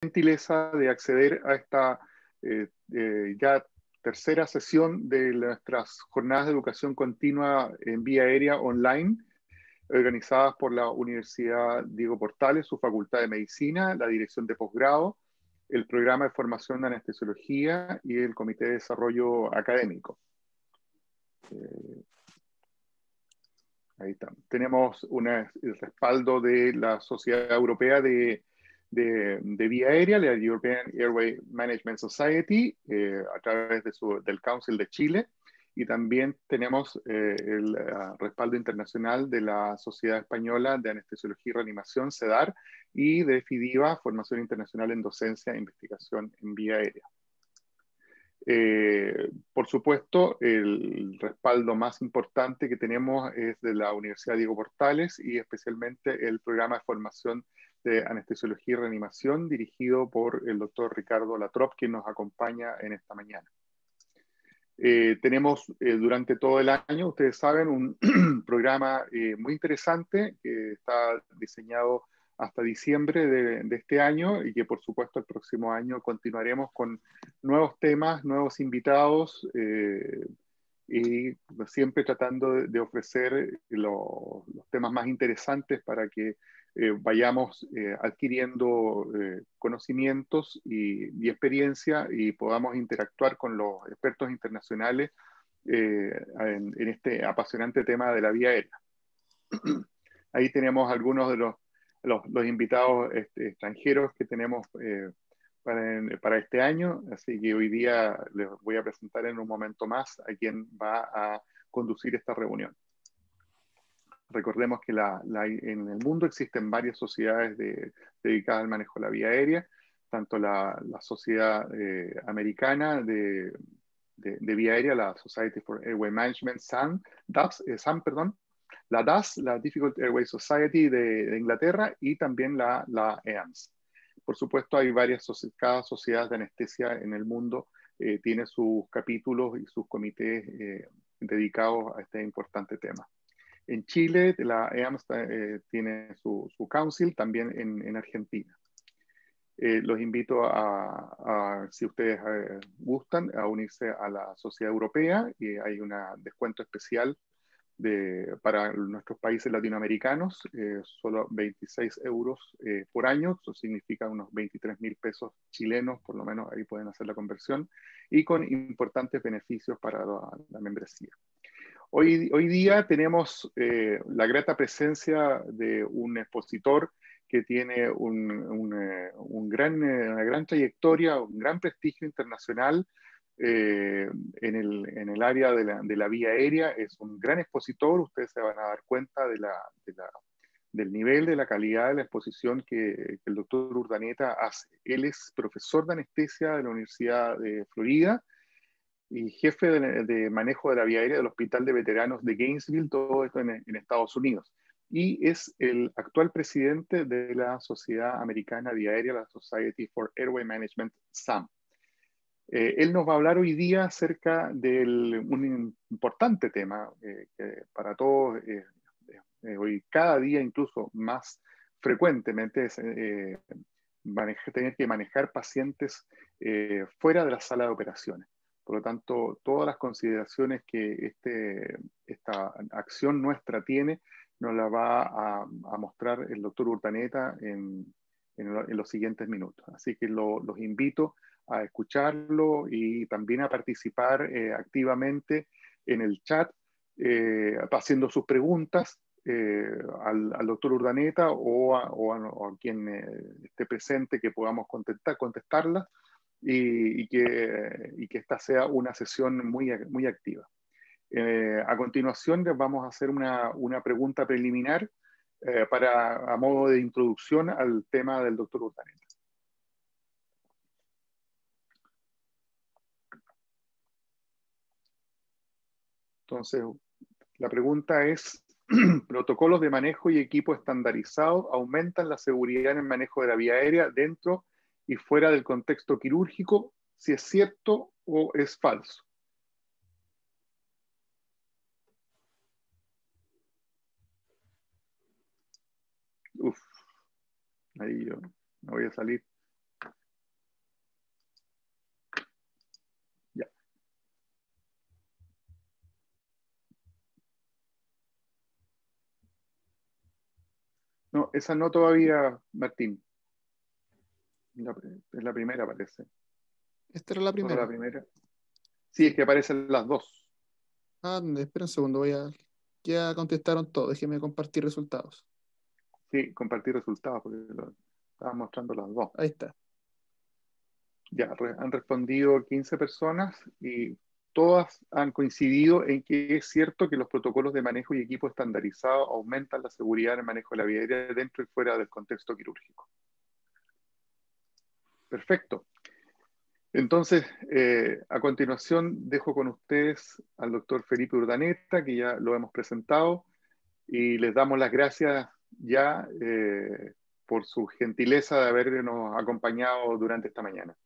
gentileza de acceder a esta ya tercera sesión de nuestras jornadas de educación continua en vía aérea online, organizadas por la Universidad Diego Portales, su Facultad de Medicina, la Dirección de Posgrado, el Programa de Formación de Anestesiología y el Comité de Desarrollo Académico. Ahí está. Tenemos el respaldo de la Sociedad Europea de Vía Aérea, la European Airway Management Society, a través del Council de Chile, y también tenemos el respaldo internacional de la Sociedad Española de Anestesiología y Reanimación, CEDAR, y de FIDIVA, Formación Internacional en Docencia e Investigación en Vía Aérea. Por supuesto, el respaldo más importante que tenemos es de la Universidad Diego Portales y especialmente el programa de formación de anestesiología y reanimación dirigido por el doctor Ricardo Latrop, quien nos acompaña en esta mañana. Tenemos durante todo el año, ustedes saben, un programa muy interesante que está diseñado hasta diciembre de este año y que por supuesto el próximo año continuaremos con nuevos temas, nuevos invitados y siempre tratando de ofrecer los temas más interesantes para que vayamos adquiriendo conocimientos y experiencia y podamos interactuar con los expertos internacionales en este apasionante tema de la vía aérea. Ahí tenemos algunos de los invitados extranjeros que tenemos para este año, así que hoy día les voy a presentar en un momento más a quien va a conducir esta reunión. Recordemos que en el mundo existen varias sociedades dedicadas al manejo de la vía aérea, tanto la Sociedad Americana de Vía Aérea, la Society for Airway Management, SAM, la DAS, la Difficult Airway Society de Inglaterra, y también la EAMS. Por supuesto, hay cada sociedad de anestesia en el mundo tiene sus capítulos y sus comités dedicados a este importante tema. En Chile, la EAMS tiene su council, también en Argentina. Los invito si ustedes gustan, a unirse a la Sociedad Europea, y hay un descuento especial para nuestros países latinoamericanos, solo 26 euros por año, eso significa unos 23.000 pesos chilenos, por lo menos ahí pueden hacer la conversión, y con importantes beneficios para la membresía. Hoy día tenemos la grata presencia de un expositor que tiene una gran trayectoria, un gran prestigio internacional en el área de la vía aérea. Es un gran expositor, ustedes se van a dar cuenta del nivel, de la calidad de la exposición que el doctor Urdaneta hace. Él es profesor de anestesia de la Universidad de Florida y jefe de manejo de la vía aérea del Hospital de Veteranos de Gainesville, todo esto en Estados Unidos. Y es el actual presidente de la Sociedad Americana de Vía Aérea, la Society for Airway Management, SAM. Él nos va a hablar hoy día acerca de un importante tema que para todos hoy cada día incluso más frecuentemente es tener que manejar pacientes fuera de la sala de operaciones. Por lo tanto, todas las consideraciones que esta acción nuestra tiene nos la va a mostrar el doctor Urdaneta en los siguientes minutos. Así que los invito a escucharlo y también a participar activamente en el chat, haciendo sus preguntas al doctor Urdaneta o a quien esté presente, que podamos contestarlas y que esta sea una sesión muy activa. A continuación les vamos a hacer una pregunta preliminar a modo de introducción al tema del doctor Urdaneta. Entonces, la pregunta es: ¿protocolos de manejo y equipo estandarizados aumentan la seguridad en el manejo de la vía aérea dentro y fuera del contexto quirúrgico? ¿Si es cierto o es falso? Uf, ahí yo me voy a salir. esa no todavía, Martín. Es la primera, parece. Esta era la ¿Solo primera. la primera? Sí, es que aparecen las dos. Ah, espera un segundo, ya contestaron todo, déjeme compartir resultados. Sí, compartir resultados, porque lo estaban mostrando las dos. Ahí está. Ya, han respondido 15 personas y todas han coincidido en que es cierto que los protocolos de manejo y equipo estandarizados aumentan la seguridad en el manejo de la vía aérea dentro y fuera del contexto quirúrgico. Perfecto. Entonces, a continuación dejo con ustedes al doctor Felipe Urdaneta, que ya lo hemos presentado, y les damos las gracias ya por su gentileza de habernos acompañado durante esta mañana.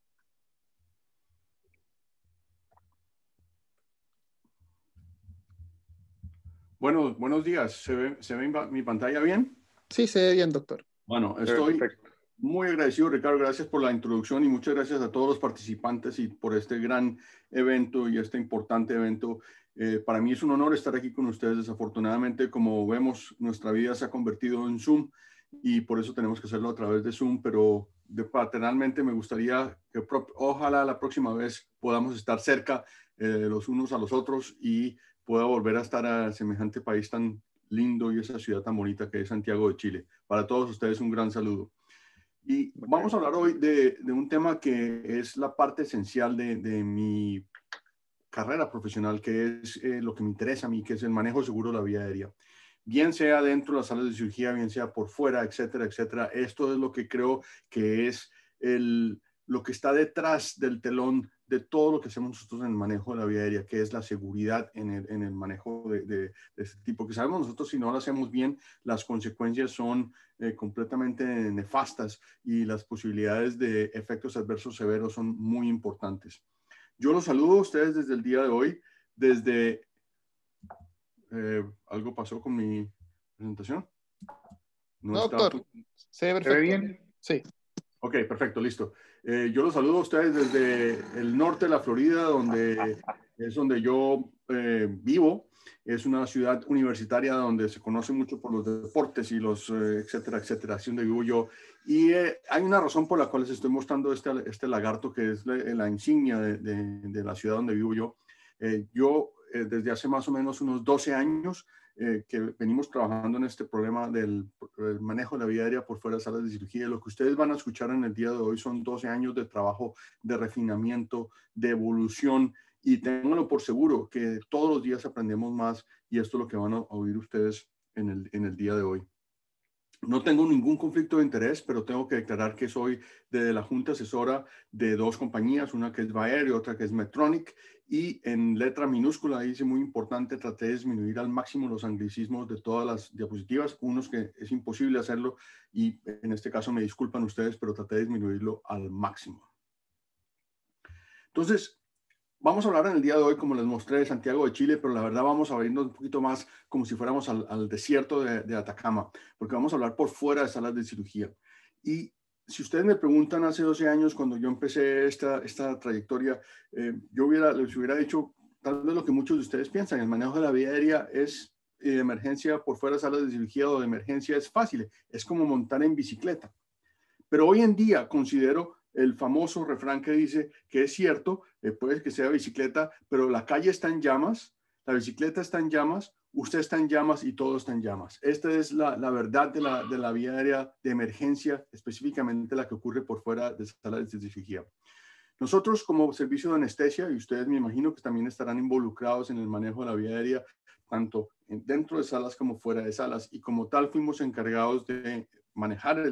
Bueno, buenos días. ¿Se ve mi pantalla bien? Sí, se ve bien, doctor. Bueno, estoy Perfecto. muy agradecido, Ricardo. Gracias por la introducción y muchas gracias a todos los participantes y por este gran evento y este importante evento. Para mí es un honor estar aquí con ustedes. Desafortunadamente, como vemos, nuestra vida se ha convertido en Zoom y por eso tenemos que hacerlo a través de Zoom, pero paternalmente me gustaría que ojalá la próxima vez podamos estar cerca los unos a los otros y pueda volver a estar a semejante país tan lindo y esa ciudad tan bonita que es Santiago de Chile. Para todos ustedes un gran saludo. Y vamos a hablar hoy de un tema que es la parte esencial de mi carrera profesional, que es lo que me interesa a mí, que es el manejo seguro de la vía aérea. Bien sea dentro de las salas de cirugía, bien sea por fuera, etcétera, etcétera. Esto es lo que creo que es lo que está detrás del telón de todo lo que hacemos nosotros en el manejo de la vía aérea, que es la seguridad en el manejo de este tipo, que sabemos nosotros si no lo hacemos bien, las consecuencias son completamente nefastas y las posibilidades de efectos adversos severos son muy importantes. Yo los saludo a ustedes desde el día de hoy, desde... ¿algo pasó con mi presentación? No, doctor, se ve perfecto. ¿Se ve bien? Sí. Ok, perfecto, listo. Yo los saludo a ustedes desde el norte de la Florida, donde es donde yo vivo. Es una ciudad universitaria donde se conoce mucho por los deportes y los etcétera, etcétera, así donde vivo yo. Y hay una razón por la cual les estoy mostrando este lagarto, que es la insignia de la ciudad donde vivo yo. Desde hace más o menos unos 12 años que venimos trabajando en este problema del manejo de la vía aérea por fuera de salas de cirugía. Lo que ustedes van a escuchar en el día de hoy son 12 años de trabajo, de refinamiento, de evolución, y ténganlo por seguro que todos los días aprendemos más, y esto es lo que van a oír ustedes en el día de hoy. No tengo ningún conflicto de interés, pero tengo que declarar que soy de la junta asesora de dos compañías, una que es Bayer y otra que es Medtronic, y en letra minúscula dice muy importante, traté de disminuir al máximo los anglicismos de todas las diapositivas, unos que es imposible hacerlo y en este caso me disculpan ustedes, pero traté de disminuirlo al máximo. Entonces, vamos a hablar en el día de hoy, como les mostré, de Santiago de Chile, pero la verdad vamos a abrirnos un poquito más como si fuéramos al desierto de Atacama, porque vamos a hablar por fuera de salas de cirugía. Y si ustedes me preguntan hace 12 años, cuando yo empecé esta trayectoria, yo les hubiera dicho tal vez lo que muchos de ustedes piensan: el manejo de la vía aérea es de emergencia por fuera de salas de cirugía o de emergencia es fácil, es como montar en bicicleta. Pero hoy en día considero el famoso refrán que dice que es cierto, puede que sea bicicleta, pero la calle está en llamas, la bicicleta está en llamas, usted está en llamas y todo está en llamas. Esta es la verdad de la vía aérea de emergencia, específicamente la que ocurre por fuera de salas de cirugía. Nosotros como servicio de anestesia, y ustedes me imagino que también estarán involucrados en el manejo de la vía aérea, tanto dentro de salas como fuera de salas, y como tal fuimos encargados de manejar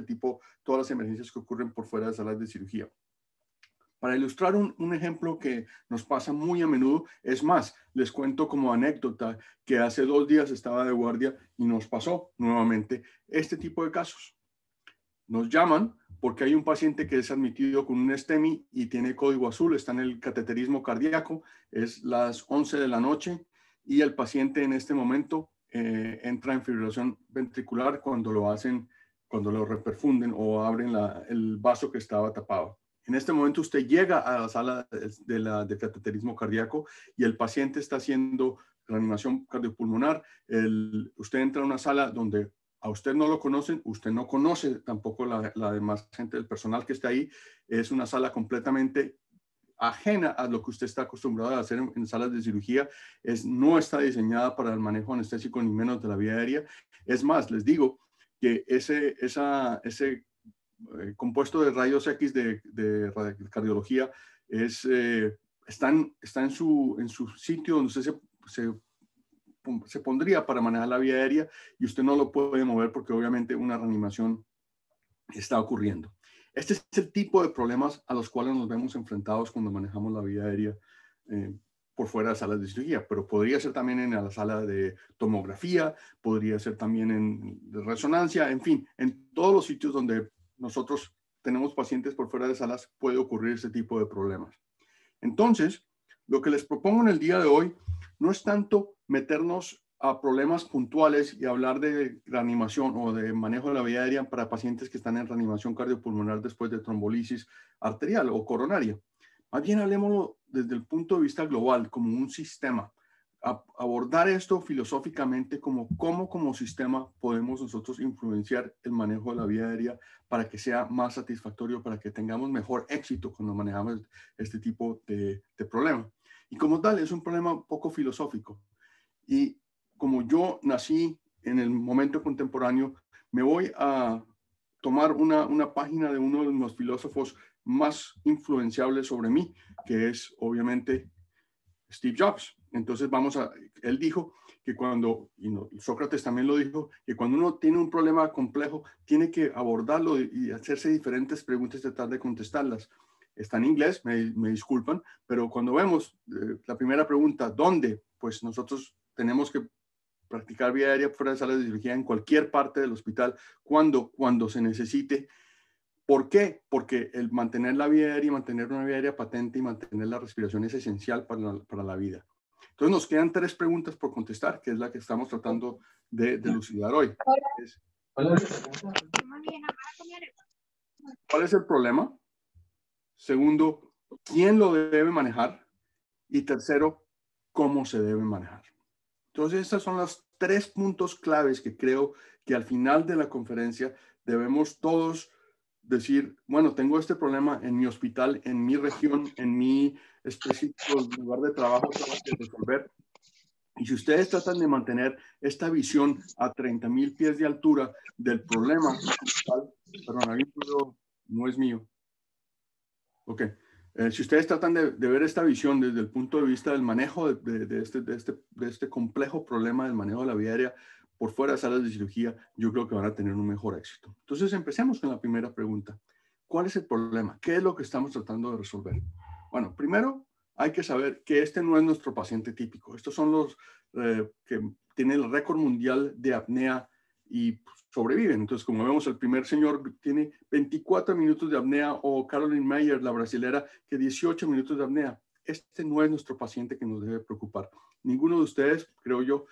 todas las emergencias que ocurren por fuera de salas de cirugía. Para ilustrar un ejemplo que nos pasa muy a menudo, es más, les cuento como anécdota que hace 2 días estaba de guardia y nos pasó nuevamente este tipo de casos. Nos llaman porque hay un paciente que es admitido con un STEMI y tiene código azul, está en el cateterismo cardíaco, es las 11 de la noche y el paciente en este momento entra en fibrilación ventricular cuando lo reperfunden o abren el vaso que estaba tapado. En este momento usted llega a la sala de cateterismo cardíaco y el paciente está haciendo reanimación cardiopulmonar. Usted entra a una sala donde A usted no lo conocen, usted no conoce tampoco la demás gente del personal que está ahí. Es una sala completamente ajena a lo que usted está acostumbrado a hacer en salas de cirugía. No está diseñada para el manejo anestésico ni menos de la vía aérea. Es más, les digo que ese compuesto de rayos X de cardiología está en su sitio donde usted se pondría para manejar la vía aérea y usted no lo puede mover porque obviamente una reanimación está ocurriendo. Este es el tipo de problemas a los cuales nos vemos enfrentados cuando manejamos la vía aérea por fuera de salas de cirugía, pero podría ser también en la sala de tomografía, podría ser también en resonancia, en fin, en todos los sitios donde nosotros tenemos pacientes por fuera de salas puede ocurrir este tipo de problemas. Entonces, lo que les propongo en el día de hoy no es tanto meternos a problemas puntuales y hablar de reanimación o de manejo de la vía aérea para pacientes que están en reanimación cardiopulmonar después de trombolisis arterial o coronaria. Más bien hablemoslo desde el punto de vista global, como un sistema. Abordar esto filosóficamente cómo como sistema podemos nosotros influenciar el manejo de la vía aérea para que sea más satisfactorio, para que tengamos mejor éxito cuando manejamos este tipo de problema. Y como tal, es un problema un poco filosófico. Y como yo nací en el momento contemporáneo, me voy a tomar una página de uno de los filósofos más influenciables sobre mí, que es obviamente Steve Jobs. Entonces él dijo que Sócrates también lo dijo, que cuando uno tiene un problema complejo, tiene que abordarlo y hacerse diferentes preguntas y tratar de contestarlas. Está en inglés, me disculpan, pero cuando vemos la primera pregunta, ¿dónde? Pues nosotros tenemos que practicar vía aérea fuera de salas de cirugía en cualquier parte del hospital, cuando se necesite. ¿Por qué? Porque el mantener la vía aérea, mantener una vía aérea patente y mantener la respiración es esencial para la vida. Entonces nos quedan 3 preguntas por contestar, que es la que estamos tratando de elucidar hoy. ¿Cuál es el problema? Segundo, ¿quién lo debe manejar? Y tercero, ¿cómo se debe manejar? Entonces, estos son los 3 puntos claves que creo que al final de la conferencia debemos todos decir, bueno, tengo este problema en mi hospital, en mi región, en mi específico lugar de trabajo, tengo que resolver. Y si ustedes tratan de mantener esta visión a 30,000 pies de altura del problema, perdón, hay un ruido, no es mío. Ok. Si ustedes tratan de ver esta visión desde el punto de vista del manejo de este complejo problema del manejo de la vía aérea por fuera de salas de cirugía, yo creo que van a tener un mejor éxito. Entonces, empecemos con la primera pregunta. ¿Cuál es el problema? ¿Qué es lo que estamos tratando de resolver? Bueno, primero hay que saber que este no es nuestro paciente típico. Estos son los que tienen el récord mundial de apnea y sobreviven. Entonces, como vemos, el primer señor tiene 24 minutos de apnea, o Caroline Mayer, la brasilera, que 18 minutos de apnea. Este no es nuestro paciente que nos debe preocupar. Ninguno de ustedes, creo yo,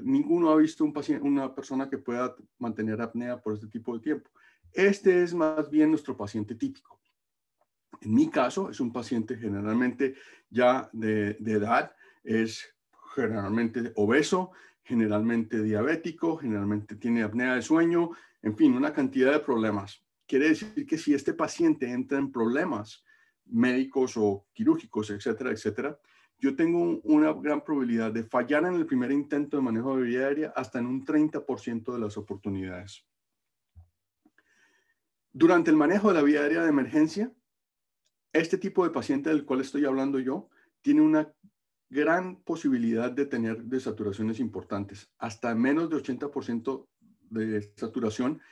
ninguno ha visto una persona que pueda mantener apnea por este tipo de tiempo. Este es más bien nuestro paciente típico. En mi caso, es un paciente generalmente ya de edad, es generalmente obeso, generalmente diabético, generalmente tiene apnea de sueño, en fin, una cantidad de problemas. Quiere decir que si este paciente entra en problemas médicos o quirúrgicos, etcétera, etcétera, yo tengo una gran probabilidad de fallar en el primer intento de manejo de vía aérea hasta en un 30% de las oportunidades. Durante el manejo de la vía aérea de emergencia, este tipo de paciente del cual estoy hablando yo tiene una gran posibilidad de tener desaturaciones importantes, hasta menos de 80% de saturación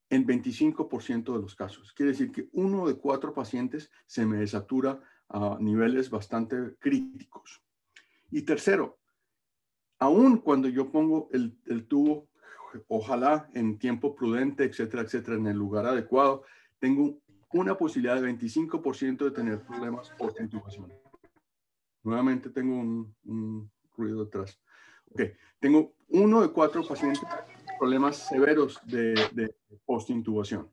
en 25% de los casos. Quiere decir que 1 de 4 pacientes se me desatura a niveles bastante críticos. Y tercero, aun cuando yo pongo el tubo, ojalá en tiempo prudente, etcétera, etcétera, en el lugar adecuado, tengo una posibilidad de 25% de tener problemas post-intubación. Nuevamente tengo un ruido detrás. Ok, tengo 1 de 4 pacientes con problemas severos de post-intubación.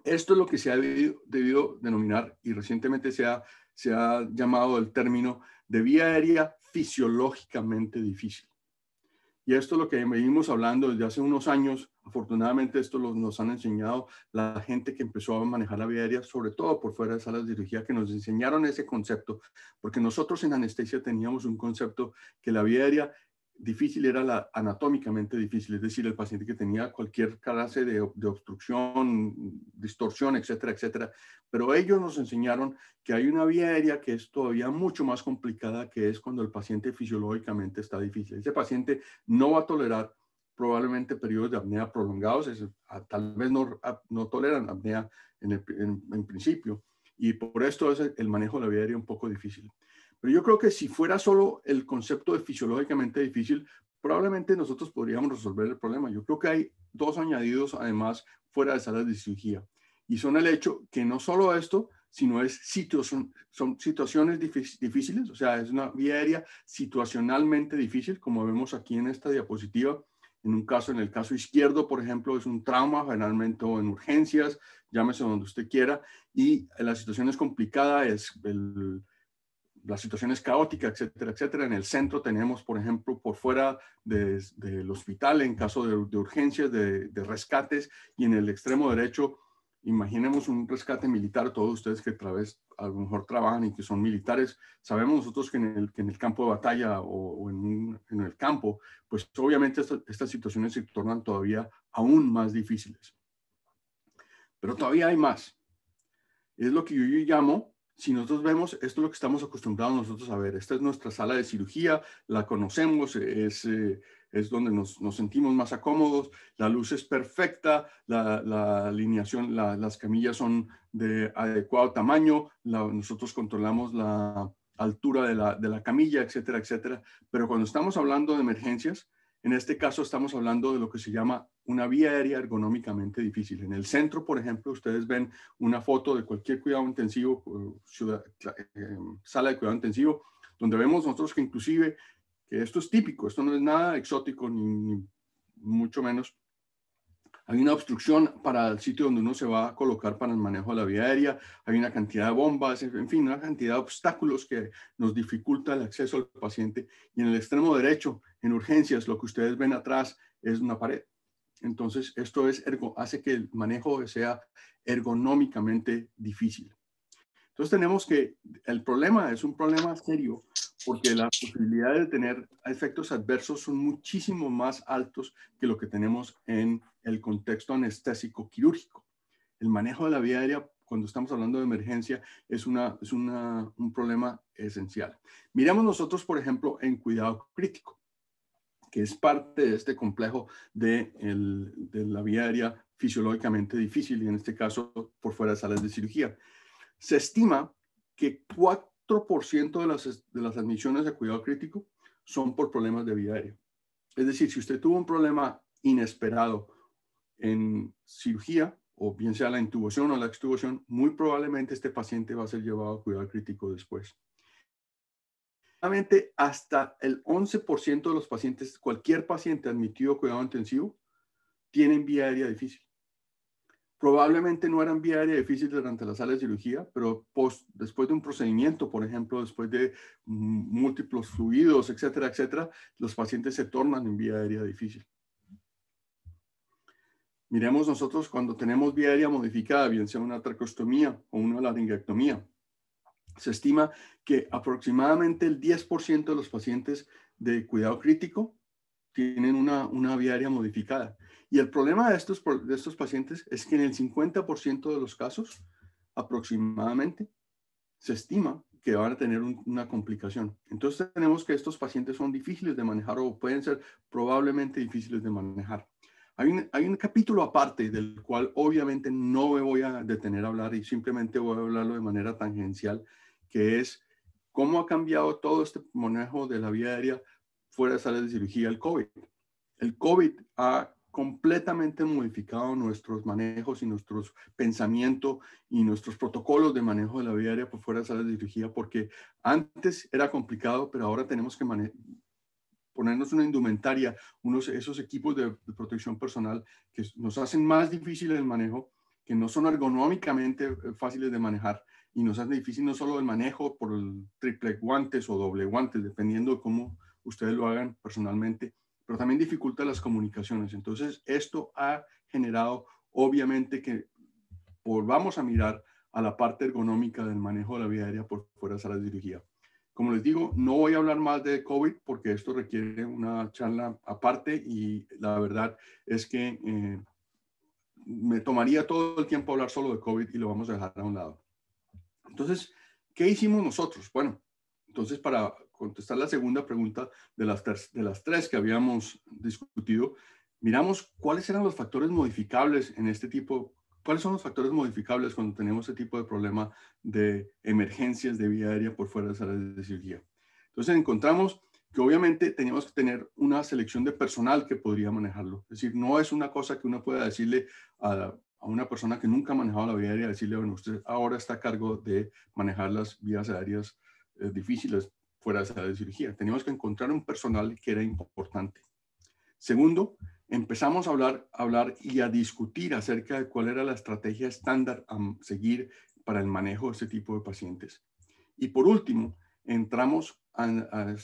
Esto es lo que se ha debido denominar, y recientemente se ha llamado el término de vía aérea fisiológicamente difícil. Y esto es lo que venimos hablando desde hace unos años. Afortunadamente esto nos han enseñado la gente que empezó a manejar la vía aérea, sobre todo por fuera de salas de cirugía, que nos enseñaron ese concepto, porque nosotros en anestesia teníamos un concepto que la vía aérea difícil era la anatómicamente difícil, es decir, el paciente que tenía cualquier clase de obstrucción, distorsión, etcétera, etcétera. Pero ellos nos enseñaron que hay una vía aérea que es todavía mucho más complicada, que es cuando el paciente fisiológicamente está difícil. Ese paciente no va a tolerar probablemente periodos de apnea prolongados, tal vez no toleran apnea en principio, y por esto es el manejo de la vía aérea un poco difícil. Pero yo creo que si fuera solo el concepto de fisiológicamente difícil, probablemente nosotros podríamos resolver el problema. Yo creo que hay dos añadidos además fuera de salas de cirugía, y son el hecho que no solo esto, sino es son situaciones difíciles, o sea, es una vía aérea situacionalmente difícil, como vemos aquí en esta diapositiva. En el caso izquierdo, por ejemplo, es un trauma, generalmente o en urgencias, llámese donde usted quiera, y la situación es complicada, la situación es caótica, etcétera, etcétera. En el centro tenemos, por ejemplo, por fuera del hospital, en caso de urgencias, de rescates, y en el extremo derecho, imaginemos un rescate militar. Todos ustedes que a lo mejor trabajan y que son militares, sabemos nosotros que en el campo de batalla o en el campo, pues obviamente estas situaciones se tornan todavía aún más difíciles. Pero todavía hay más. Es lo que yo llamo, si nosotros vemos, esto es lo que estamos acostumbrados nosotros a ver. Esta es nuestra sala de cirugía, la conocemos, es donde nos sentimos más cómodos, la luz es perfecta, la alineación, las camillas son de adecuado tamaño, nosotros controlamos la altura de la camilla, etcétera, etcétera. Pero cuando estamos hablando de emergencias, en este caso estamos hablando de lo que se llama una vía aérea ergonómicamente difícil. En el centro, por ejemplo, ustedes ven una foto de cualquier cuidado intensivo, sala de cuidado intensivo, donde vemos nosotros que inclusive, que esto es típico, esto no es nada exótico ni mucho menos, hay una obstrucción para el sitio donde uno se va a colocar para el manejo de la vía aérea, hay una cantidad de bombas, en fin, una cantidad de obstáculos que nos dificulta el acceso al paciente. Y en el extremo derecho, en urgencias, lo que ustedes ven atrás es una pared. Entonces, esto hace que el manejo sea ergonómicamente difícil. Entonces, tenemos que el problema es un problema serio, porque las posibilidades de tener efectos adversos son muchísimo más altos que lo que tenemos en el contexto anestésico quirúrgico. El manejo de la vía aérea, cuando estamos hablando de emergencia, es un problema esencial. Miremos nosotros, por ejemplo, en cuidado crítico, que es parte de este complejo de la vía aérea fisiológicamente difícil, y en este caso por fuera de salas de cirugía. Se estima que 4% de las admisiones de cuidado crítico son por problemas de vía aérea. Es decir, si usted tuvo un problema inesperado en cirugía, o bien sea la intubación o la extubación, muy probablemente este paciente va a ser llevado a cuidado crítico después. Hasta el 11% de los pacientes, cualquier paciente admitido a cuidado intensivo, tienen vía aérea difícil. Probablemente no eran vía aérea difícil durante la sala de cirugía, pero después de un procedimiento, por ejemplo, después de múltiples fluidos, etcétera, etcétera, los pacientes se tornan en vía aérea difícil. Miremos nosotros cuando tenemos vía aérea modificada, bien sea una traqueostomía o una laringectomía. Se estima que aproximadamente el 10% de los pacientes de cuidado crítico tienen una vía aérea modificada. Y el problema de estos pacientes es que en el 50% de los casos, aproximadamente, se estima que van a tener una complicación. Entonces tenemos que estos pacientes son difíciles de manejar o pueden ser probablemente difíciles de manejar. Hay un capítulo aparte del cual obviamente no me voy a detener a hablar y simplemente voy a hablarlo de manera tangencial, que es cómo ha cambiado todo este manejo de la vía aérea fuera de salas de cirugía el COVID. El COVID ha completamente modificado nuestros manejos y nuestros pensamientos y nuestros protocolos de manejo de la vía aérea por fuera de salas de cirugía, porque antes era complicado, pero ahora tenemos que ponernos una indumentaria, esos equipos de protección personal que nos hacen más difícil el manejo, que no son ergonómicamente fáciles de manejar y nos hacen difícil no solo el manejo por el triple guantes o doble guantes, dependiendo de cómo ustedes lo hagan personalmente, pero también dificulta las comunicaciones. Entonces, esto ha generado, obviamente, que volvamos a mirar a la parte ergonómica del manejo de la vía aérea por fuera de salas de cirugía. Como les digo, no voy a hablar más de COVID porque esto requiere una charla aparte y la verdad es que me tomaría todo el tiempo hablar solo de COVID y lo vamos a dejar a un lado. Entonces, ¿qué hicimos nosotros? Bueno, entonces para contestar la segunda pregunta de las tres que habíamos discutido, miramos cuáles eran los factores modificables en este tipo. ¿Cuáles son los factores modificables cuando tenemos este tipo de problema de emergencias de vía aérea por fuera de salas de cirugía? Entonces encontramos que obviamente teníamos que tener una selección de personal que podría manejarlo. Es decir, no es una cosa que uno pueda decirle a una persona que nunca ha manejado la vía aérea, decirle, bueno, usted ahora está a cargo de manejar las vías aéreas difíciles fuera de sala de cirugía. Teníamos que encontrar un personal que era importante. Segundo, empezamos a hablar y a discutir acerca de cuál era la estrategia estándar a seguir para el manejo de este tipo de pacientes. Y por último, entramos a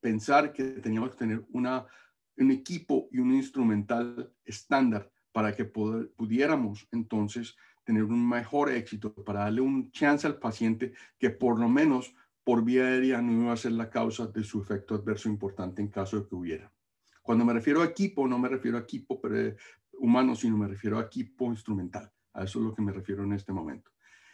pensar que teníamos que tener un equipo y un instrumental estándar para que pudiéramos entonces tener un mejor éxito, para darle un chance al paciente que por lo menos por vía aérea no iba a ser la causa de su efecto adverso importante en caso de que hubiera. Cuando me refiero a equipo, no me refiero a equipo humano, sino me refiero a equipo instrumental. A eso es lo que me refiero en este momento.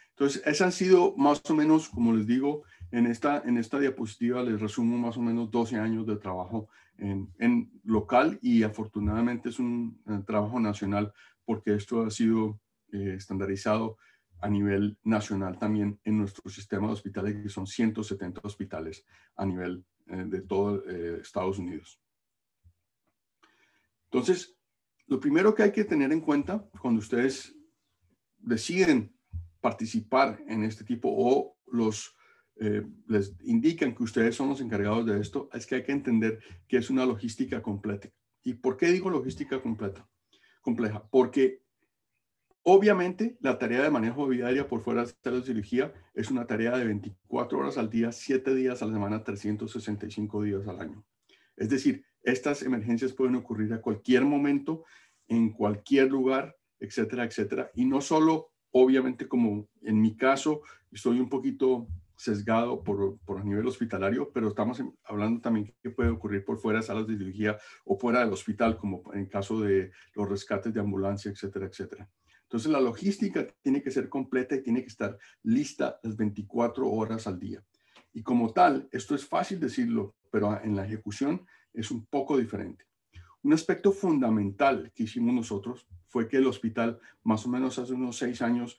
Entonces, esas han sido más o menos, como les digo, en esta diapositiva les resumo más o menos 12 años de trabajo en local y afortunadamente es un trabajo nacional porque esto ha sido estandarizado a nivel nacional también en nuestro sistema de hospitales, que son 170 hospitales a nivel de todo Estados Unidos. Entonces, lo primero que hay que tener en cuenta cuando ustedes deciden participar en este tipo o les indican que ustedes son los encargados de esto, es que hay que entender que es una logística completa. ¿Y por qué digo logística compleja? Porque obviamente la tarea de manejo de vía aérea por fuera de la cirugía es una tarea de 24 horas al día, 7 días a la semana, 365 días al año. Es decir, estas emergencias pueden ocurrir a cualquier momento, en cualquier lugar, etcétera, etcétera. Y no solo, obviamente, como en mi caso, estoy un poquito sesgado por a nivel hospitalario, pero estamos hablando también que puede ocurrir por fuera de salas de cirugía o fuera del hospital, como en caso de los rescates de ambulancia, etcétera, etcétera. Entonces, la logística tiene que ser completa y tiene que estar lista las 24 horas al día. Y como tal, esto es fácil decirlo, pero en la ejecución es un poco diferente. Un aspecto fundamental que hicimos nosotros fue que el hospital, más o menos hace unos 6 años,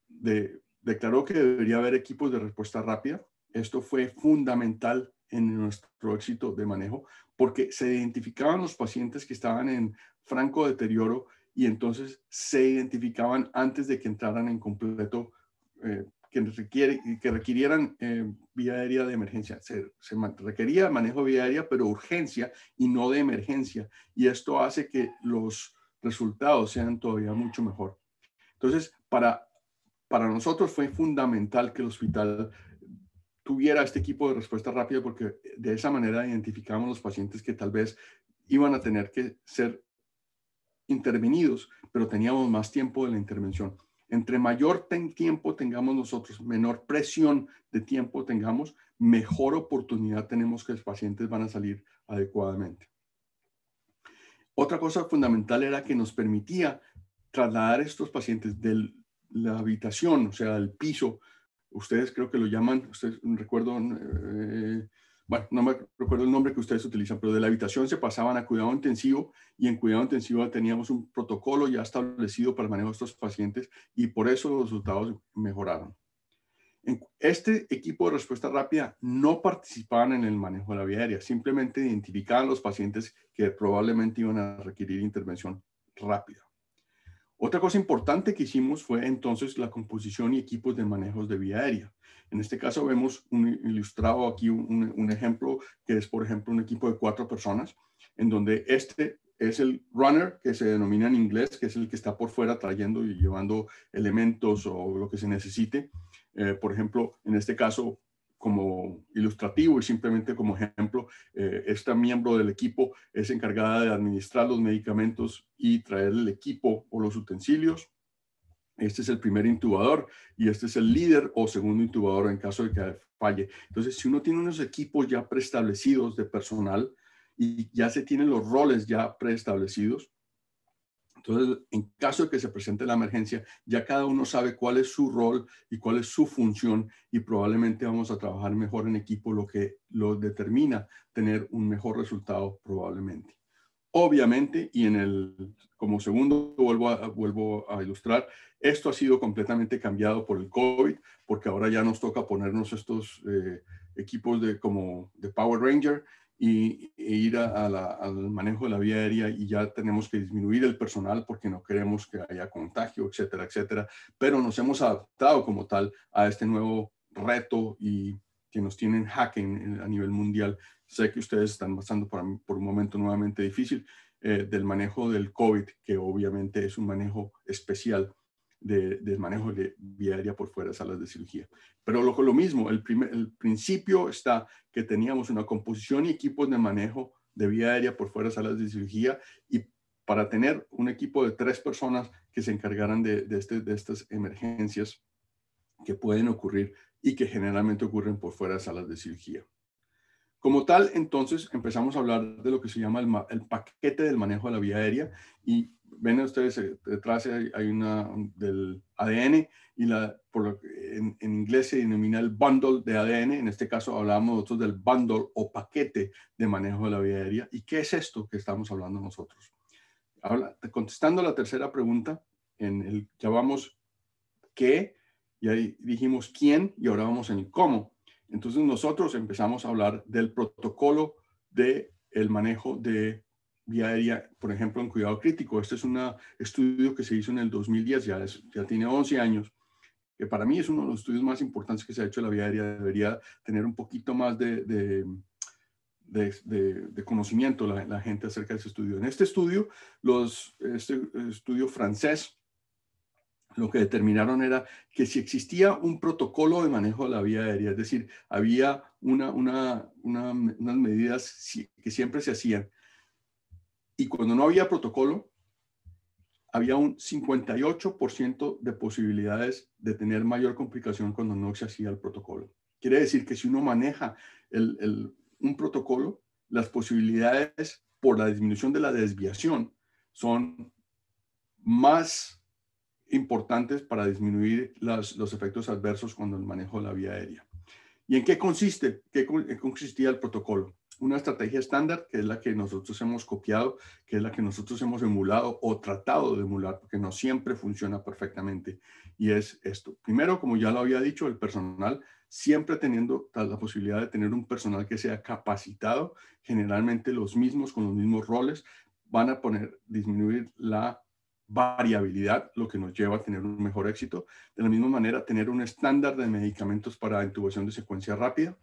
declaró que debería haber equipos de respuesta rápida. Esto fue fundamental en nuestro éxito de manejo porque se identificaban los pacientes que estaban en franco deterioro y entonces se identificaban antes de que entraran en completo, que requirieran vía aérea de emergencia. Se requería manejo de vía aérea, pero urgencia y no de emergencia. Y esto hace que los resultados sean todavía mucho mejor. Entonces, para nosotros fue fundamental que el hospital tuviera este equipo de respuesta rápida porque de esa manera identificamos los pacientes que tal vez iban a tener que ser intervenidos, pero teníamos más tiempo de la intervención. Entre mayor tiempo tengamos nosotros, menor presión de tiempo tengamos, mejor oportunidad tenemos que los pacientes van a salir adecuadamente. Otra cosa fundamental era que nos permitía trasladar a estos pacientes de la habitación, o sea, del piso. Ustedes creo que lo llaman, ustedes recuerdo, bueno, no me recuerdo el nombre que ustedes utilizan, pero de la habitación se pasaban a cuidado intensivo y en cuidado intensivo teníamos un protocolo ya establecido para el manejo de estos pacientes y por eso los resultados mejoraron. Este equipo de respuesta rápida no participaban en el manejo de la vía aérea, simplemente identificaban los pacientes que probablemente iban a requerir intervención rápida. Otra cosa importante que hicimos fue entonces la composición y equipos de manejos de vía aérea. En este caso vemos ilustrado aquí un ejemplo que es, por ejemplo, un equipo de 4 personas, en donde este es el runner, que se denomina en inglés, que es el que está por fuera trayendo y llevando elementos o lo que se necesite. Por ejemplo, en este caso, como ilustrativo y simplemente como ejemplo, esta miembro del equipo es encargada de administrar los medicamentos y traer el equipo o los utensilios. Este es el primer intubador y este es el líder o segundo intubador en caso de que falle. Entonces, si uno tiene unos equipos ya preestablecidos de personal y ya se tienen los roles ya preestablecidos, entonces, en caso de que se presente la emergencia, ya cada uno sabe cuál es su rol y cuál es su función y probablemente vamos a trabajar mejor en equipo, lo que lo determina tener un mejor resultado probablemente. Obviamente, y como segundo vuelvo a ilustrar, esto ha sido completamente cambiado por el COVID, porque ahora ya nos toca ponernos estos equipos como de Power Ranger e ir al manejo de la vía aérea, y ya tenemos que disminuir el personal porque no queremos que haya contagio, etcétera, etcétera. Pero nos hemos adaptado como tal a este nuevo reto y que nos tienen jaque a nivel mundial. Sé que ustedes están pasando por un momento nuevamente difícil del manejo del COVID, que obviamente es un manejo especial del manejo de vía aérea por fuera de salas de cirugía. Pero lo mismo, el principio está que teníamos una composición y equipos de manejo de vía aérea por fuera de salas de cirugía, y para tener un equipo de 3 personas que se encargaran de estas emergencias que pueden ocurrir y que generalmente ocurren por fuera de salas de cirugía. Como tal, entonces empezamos a hablar de lo que se llama el paquete del manejo de la vía aérea, y ven ustedes detrás hay una del ADN, y en inglés se denomina el bundle de ADN. En este caso hablábamos nosotros del bundle o paquete de manejo de la vía aérea. ¿Y qué es esto que estamos hablando nosotros? Contestando la tercera pregunta, ya vamos qué, ya dijimos quién, y ahora vamos en el cómo. Entonces nosotros empezamos a hablar del protocolo del manejo de vía aérea, por ejemplo, en cuidado crítico. Este es un estudio que se hizo en el 2010, ya tiene 11 años, que para mí es uno de los estudios más importantes que se ha hecho de la vía aérea. Debería tener un poquito más de conocimiento la gente acerca de ese estudio. En este estudio, este estudio francés, lo que determinaron era que si existía un protocolo de manejo de la vía aérea, es decir, había unas medidas que siempre se hacían, y cuando no había protocolo, había un 58% de posibilidades de tener mayor complicación cuando no se hacía el protocolo. Quiere decir que si uno maneja un protocolo, las posibilidades por la disminución de la desviación son más importantes para disminuir los efectos adversos cuando el manejo de la vía aérea. ¿Y en qué consiste? ¿Qué consistía el protocolo? Una estrategia estándar, que es la que nosotros hemos copiado, que es la que nosotros hemos emulado o tratado de emular, porque no siempre funciona perfectamente. Y es esto. Primero, como ya lo había dicho, el personal, siempre teniendo la posibilidad de tener un personal que sea capacitado, generalmente los mismos, con los mismos roles, van a disminuir la variabilidad, lo que nos lleva a tener un mejor éxito. De la misma manera, tener un estándar de medicamentos para intubación de secuencia rápida.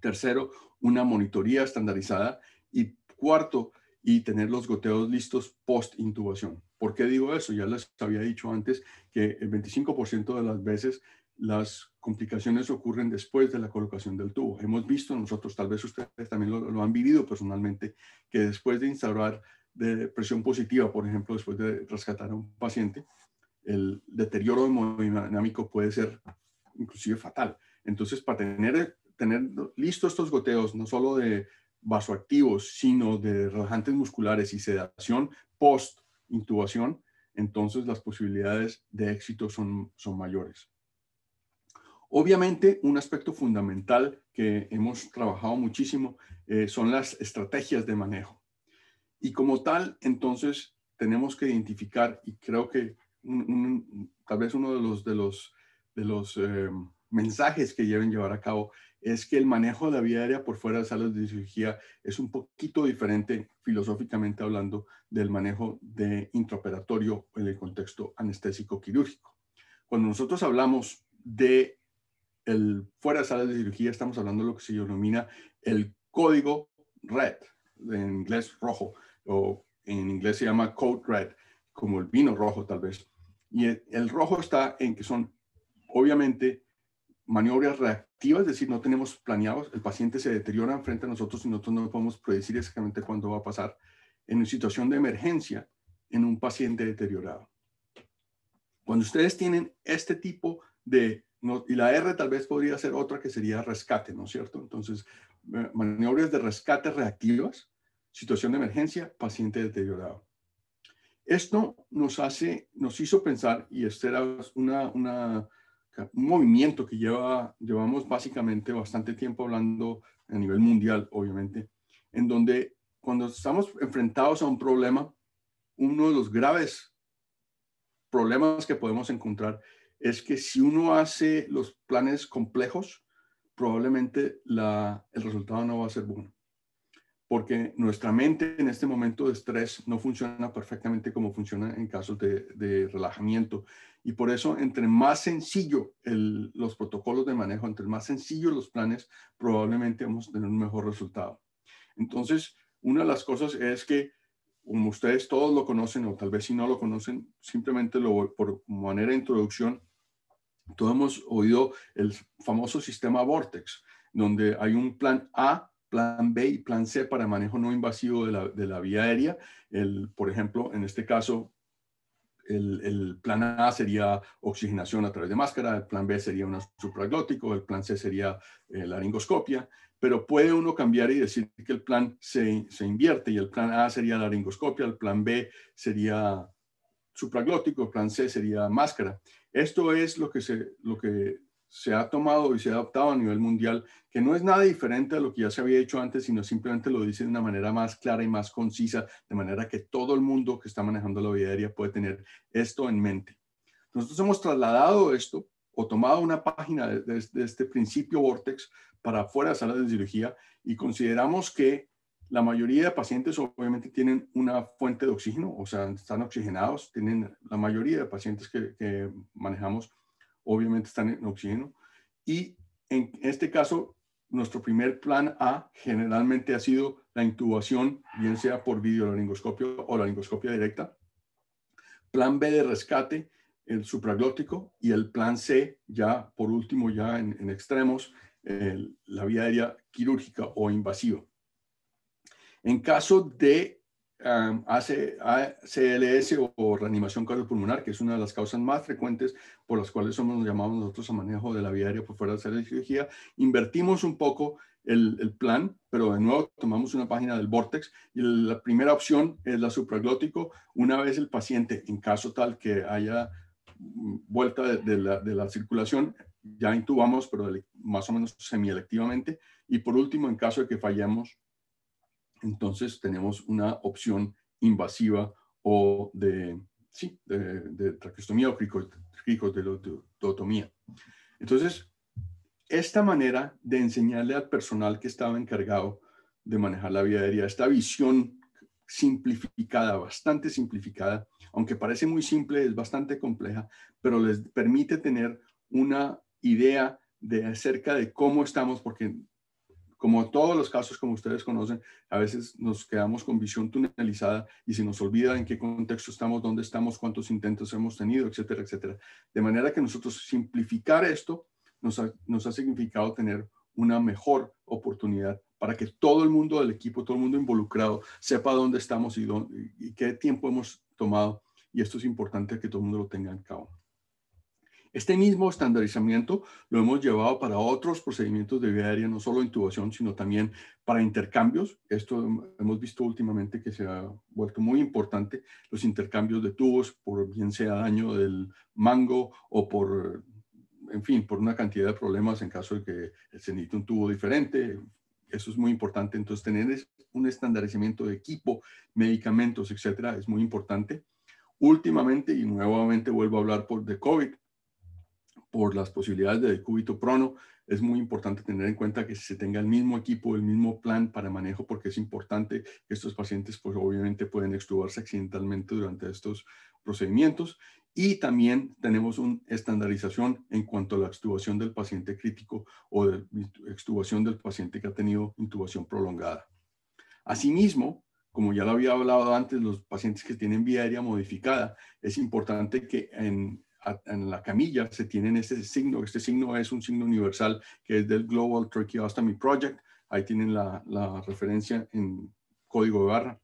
Tercero, una monitoría estandarizada. Y cuarto, y tener los goteos listos post-intubación. ¿Por qué digo eso? Ya les había dicho antes que el 25% de las veces las complicaciones ocurren después de la colocación del tubo. Hemos visto nosotros, tal vez ustedes también lo han vivido personalmente, que después de instaurar de presión positiva, por ejemplo, después de rescatar a un paciente, el deterioro hemodinámico puede ser inclusive fatal. Entonces, para tener listos estos goteos, no solo de vasoactivos, sino de relajantes musculares y sedación post-intubación, entonces las posibilidades de éxito son mayores. Obviamente, un aspecto fundamental que hemos trabajado muchísimo son las estrategias de manejo. Y como tal, entonces, tenemos que identificar, y creo que tal vez uno de los mensajes que deben llevar a cabo es que el manejo de la vía aérea por fuera de salas de cirugía es un poquito diferente, filosóficamente hablando, del manejo de intraoperatorio en el contexto anestésico quirúrgico. Cuando nosotros hablamos de fuera de salas de cirugía, estamos hablando de lo que se denomina el código red, en inglés rojo, o en inglés se llama code red, como el vino rojo tal vez. Y el rojo está en que son, obviamente, maniobras reactivas, es decir, no tenemos planeados, el paciente se deteriora frente a nosotros y nosotros no podemos predecir exactamente cuándo va a pasar, en una situación de emergencia en un paciente deteriorado. Cuando ustedes tienen este tipo de, y la R tal vez podría ser otra que sería rescate, ¿no es cierto? Entonces, maniobras de rescate reactivas, situación de emergencia, paciente deteriorado. Esto nos hizo pensar, y este era un movimiento que llevamos básicamente bastante tiempo hablando a nivel mundial, obviamente, en donde cuando estamos enfrentados a un problema, uno de los graves problemas que podemos encontrar es que si uno hace los planes complejos, probablemente el resultado no va a ser bueno. Porque nuestra mente en este momento de estrés no funciona perfectamente como funciona en casos de relajamiento. Y por eso, entre más sencillo los protocolos de manejo, entre más sencillos los planes, probablemente vamos a tener un mejor resultado. Entonces, una de las cosas es que, como ustedes todos lo conocen, o tal vez si no lo conocen, simplemente por manera de introducción, todos hemos oído el famoso sistema Vortex, donde hay un plan A, plan B y plan C para manejo no invasivo de la vía aérea. Por ejemplo, en este caso, el plan A sería oxigenación a través de máscara, el plan B sería un supraglótico, el plan C sería laringoscopia, pero puede uno cambiar y decir que el plan se invierte y el plan A sería laringoscopia, el plan B sería supraglótico, el plan C sería máscara. Esto es lo que se ha tomado y se ha adoptado a nivel mundial, que no es nada diferente a lo que ya se había hecho antes, sino simplemente lo dice de una manera más clara y más concisa, de manera que todo el mundo que está manejando la vía aérea puede tener esto en mente. Nosotros hemos trasladado esto o tomado una página de este principio Vortex para fuera de salas de cirugía y consideramos que la mayoría de pacientes obviamente tienen una fuente de oxígeno, o sea, están oxigenados, la mayoría de pacientes que manejamos obviamente están en oxígeno. Y en este caso, nuestro primer plan A generalmente ha sido la intubación, bien sea por videolaringoscopio o laringoscopia directa. Plan B de rescate, el supraglótico, y el plan C, ya por último, ya en extremos, la vía aérea quirúrgica o invasiva. En caso de ACLS o reanimación cardiopulmonar, que es una de las causas más frecuentes por las cuales nos llamamos nosotros a manejo de la vía aérea por fuera de sala de cirugía, invertimos un poco el plan, pero de nuevo tomamos una página del Vortex y la primera opción es la supraglótico. Una vez el paciente, en caso tal que haya vuelta de la circulación, ya intubamos, pero más o menos semielectivamente. Y por último, en caso de que fallemos, entonces tenemos una opción invasiva o de traqueostomía o cricotilotomía. Entonces, esta manera de enseñarle al personal que estaba encargado de manejar la vía aérea, esta visión simplificada, bastante simplificada, aunque parece muy simple, es bastante compleja, pero les permite tener una idea acerca de cómo estamos, porque como todos los casos, como ustedes conocen, a veces nos quedamos con visión tunelizada y se nos olvida en qué contexto estamos, dónde estamos, cuántos intentos hemos tenido, etcétera, etcétera. De manera que nosotros simplificar esto nos ha significado tener una mejor oportunidad para que todo el mundo del equipo, todo el mundo involucrado, sepa dónde estamos y qué tiempo hemos tomado. Y esto es importante que todo el mundo lo tenga en cabo. Este mismo estandarizamiento lo hemos llevado para otros procedimientos de vía aérea, no solo intubación, sino también para intercambios. Esto hemos visto últimamente que se ha vuelto muy importante, los intercambios de tubos, por bien sea daño del mango o por, en fin, por una cantidad de problemas en caso de que se necesite un tubo diferente. Eso es muy importante. Entonces, tener un estandarizamiento de equipo, medicamentos, etcétera, es muy importante. Últimamente, y nuevamente vuelvo a hablar de COVID, por las posibilidades de decúbito prono, es muy importante tener en cuenta que se tenga el mismo equipo, el mismo plan para manejo, porque es importante que estos pacientes, pues obviamente pueden extubarse accidentalmente durante estos procedimientos. Y también tenemos una estandarización en cuanto a la extubación del paciente crítico o de extubación del paciente que ha tenido intubación prolongada. Asimismo, como ya lo había hablado antes, los pacientes que tienen vía aérea modificada, es importante que en la camilla se tienen este signo es un signo universal que es del Global Tracheostomy Project. Ahí tienen la referencia en código de barra,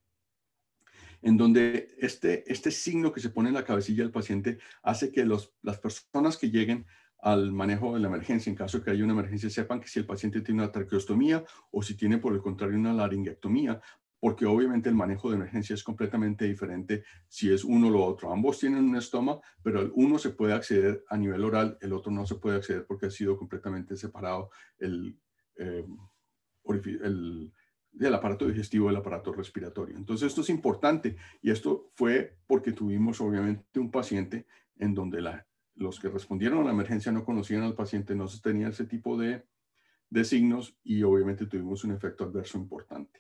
en donde este signo que se pone en la cabecilla del paciente hace que las personas que lleguen al manejo de la emergencia, en caso de que haya una emergencia, sepan que si el paciente tiene una traqueostomía o si tiene por el contrario una laringectomía, porque obviamente el manejo de emergencia es completamente diferente si es uno o lo otro. Ambos tienen un estoma, pero el uno se puede acceder a nivel oral, el otro no se puede acceder porque ha sido completamente separado el aparato digestivo del aparato respiratorio. Entonces esto es importante y esto fue porque tuvimos obviamente un paciente en donde los que respondieron a la emergencia no conocían al paciente, no se tenía ese tipo de signos y obviamente tuvimos un efecto adverso importante.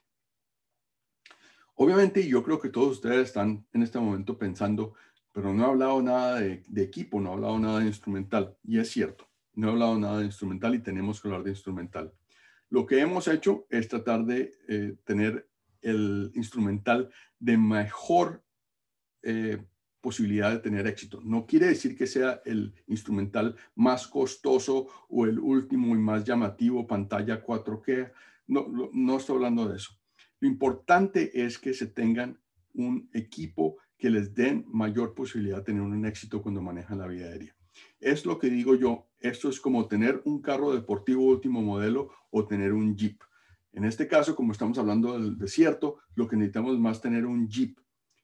Obviamente yo creo que todos ustedes están en este momento pensando, pero no he hablado nada de equipo, no he hablado nada de instrumental. Y es cierto, no he hablado nada de instrumental y tenemos que hablar de instrumental. Lo que hemos hecho es tratar de tener el instrumental de mejor posibilidad de tener éxito. No quiere decir que sea el instrumental más costoso o el último y más llamativo, pantalla 4K. No estoy hablando de eso. Lo importante es que se tengan un equipo que les den mayor posibilidad de tener un éxito cuando manejan la vía aérea. Es lo que digo yo, esto es como tener un carro deportivo último modelo o tener un Jeep. En este caso, como estamos hablando del desierto, lo que necesitamos es más tener un Jeep.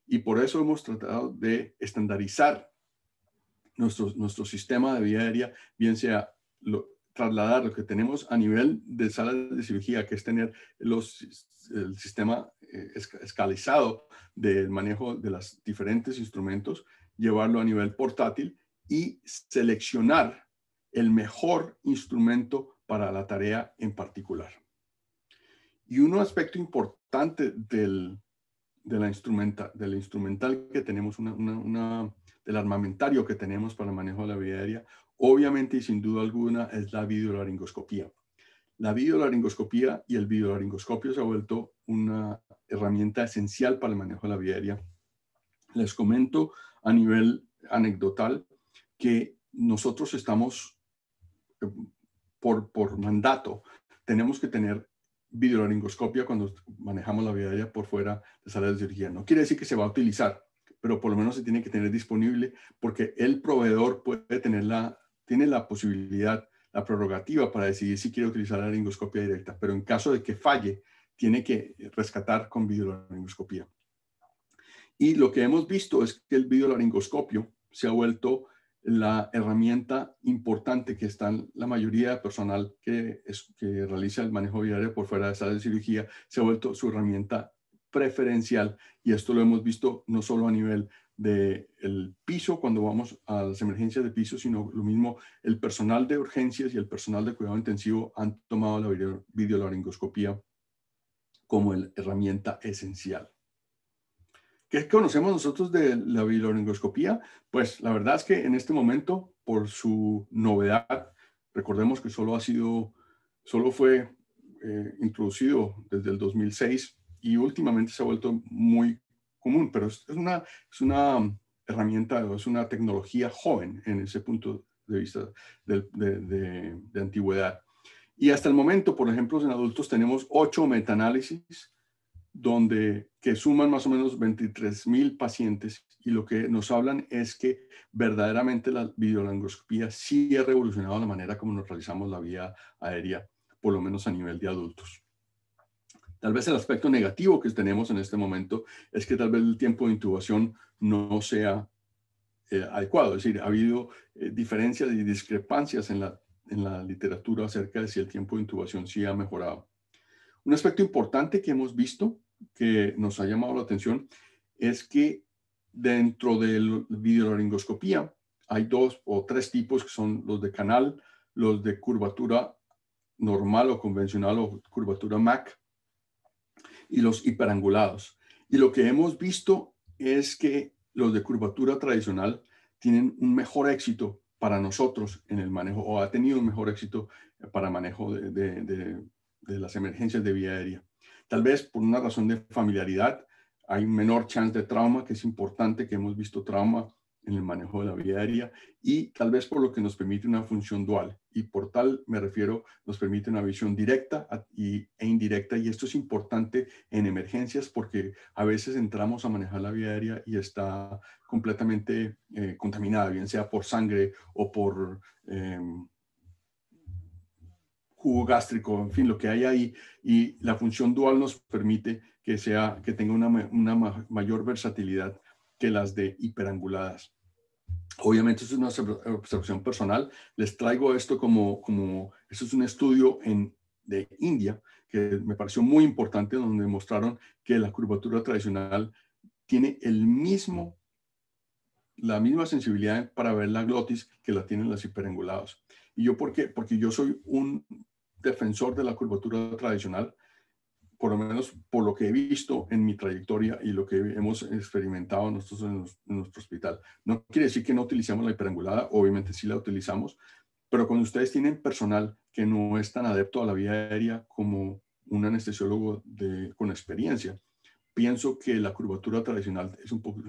Y por eso hemos tratado de estandarizar nuestro sistema de vía aérea, bien sea trasladar lo que tenemos a nivel de sala de cirugía, que es tener el sistema escalizado del manejo de los diferentes instrumentos, llevarlo a nivel portátil y seleccionar el mejor instrumento para la tarea en particular. Y un aspecto importante del instrumental que tenemos, del armamentario que tenemos para el manejo de la vía aérea, obviamente y sin duda alguna es la videolaringoscopía. La videolaringoscopía y el videolaringoscopio se ha vuelto una herramienta esencial para el manejo de la vía aérea. Les comento a nivel anecdotal que nosotros estamos, por mandato, tenemos que tener videolaringoscopia cuando manejamos la vía aérea por fuera de sala de cirugía. No quiere decir que se va a utilizar, pero por lo menos se tiene que tener disponible porque el proveedor tiene la posibilidad, la prerrogativa para decidir si quiere utilizar la laringoscopia directa, pero en caso de que falle, tiene que rescatar con videolaringoscopia. Y lo que hemos visto es que el videolaringoscopio se ha vuelto la herramienta importante que está en la mayoría de personal que realiza el manejo vía aérea por fuera de sala de cirugía, se ha vuelto su herramienta preferencial. Y esto lo hemos visto no solo a nivel del piso, cuando vamos a las emergencias de piso, sino lo mismo el personal de urgencias y el personal de cuidado intensivo han tomado la videolaringoscopía como la herramienta esencial. ¿Qué conocemos nosotros de la videolaringoscopía? Pues la verdad es que en este momento, por su novedad, recordemos que solo fue introducido desde el 2006 y últimamente se ha vuelto muy común, pero es una herramienta, es una tecnología joven en ese punto de vista de antigüedad. Y hasta el momento, por ejemplo, en adultos tenemos 8 metaanálisis que suman más o menos 23,000 pacientes y lo que nos hablan es que verdaderamente la videolaringoscopía sí ha revolucionado la manera como nos realizamos la vía aérea, por lo menos a nivel de adultos. Tal vez el aspecto negativo que tenemos en este momento es que tal vez el tiempo de intubación no sea adecuado, es decir, ha habido diferencias y discrepancias en la literatura acerca de si el tiempo de intubación sí ha mejorado. Un aspecto importante que hemos visto que nos ha llamado la atención es que dentro de la videolaringoscopía hay 2 o 3 tipos que son los de canal, los de curvatura normal o convencional o curvatura MAC y los hiperangulados. Y lo que hemos visto es que los de curvatura tradicional tienen un mejor éxito para nosotros en el manejo o ha tenido un mejor éxito para manejo de las emergencias de vía aérea. Tal vez por una razón de familiaridad, hay menor chance de trauma, que es importante, que hemos visto trauma en el manejo de la vía aérea y tal vez por lo que nos permite una función dual. Y por tal me refiero, nos permite una visión directa e indirecta. Y esto es importante en emergencias porque a veces entramos a manejar la vía aérea y está completamente contaminada, bien sea por sangre o por jugo gástrico, en fin, lo que hay ahí. Y la función dual nos permite que tenga una mayor versatilidad que las de hiperanguladas. Obviamente, eso es una observación personal. Les traigo esto esto es un estudio de India que me pareció muy importante, donde mostraron que la curvatura tradicional tiene la misma sensibilidad para ver la glotis que la tienen las hiperangulados. ¿Y yo por qué? Porque yo soy un defensor de la curvatura tradicional, por lo menos por lo que he visto en mi trayectoria y lo que hemos experimentado nosotros en nuestro hospital. No quiere decir que no utilicemos la hiperangulada, obviamente sí la utilizamos, pero cuando ustedes tienen personal que no es tan adepto a la vía aérea como un anestesiólogo con experiencia, pienso que la curvatura tradicional es un poco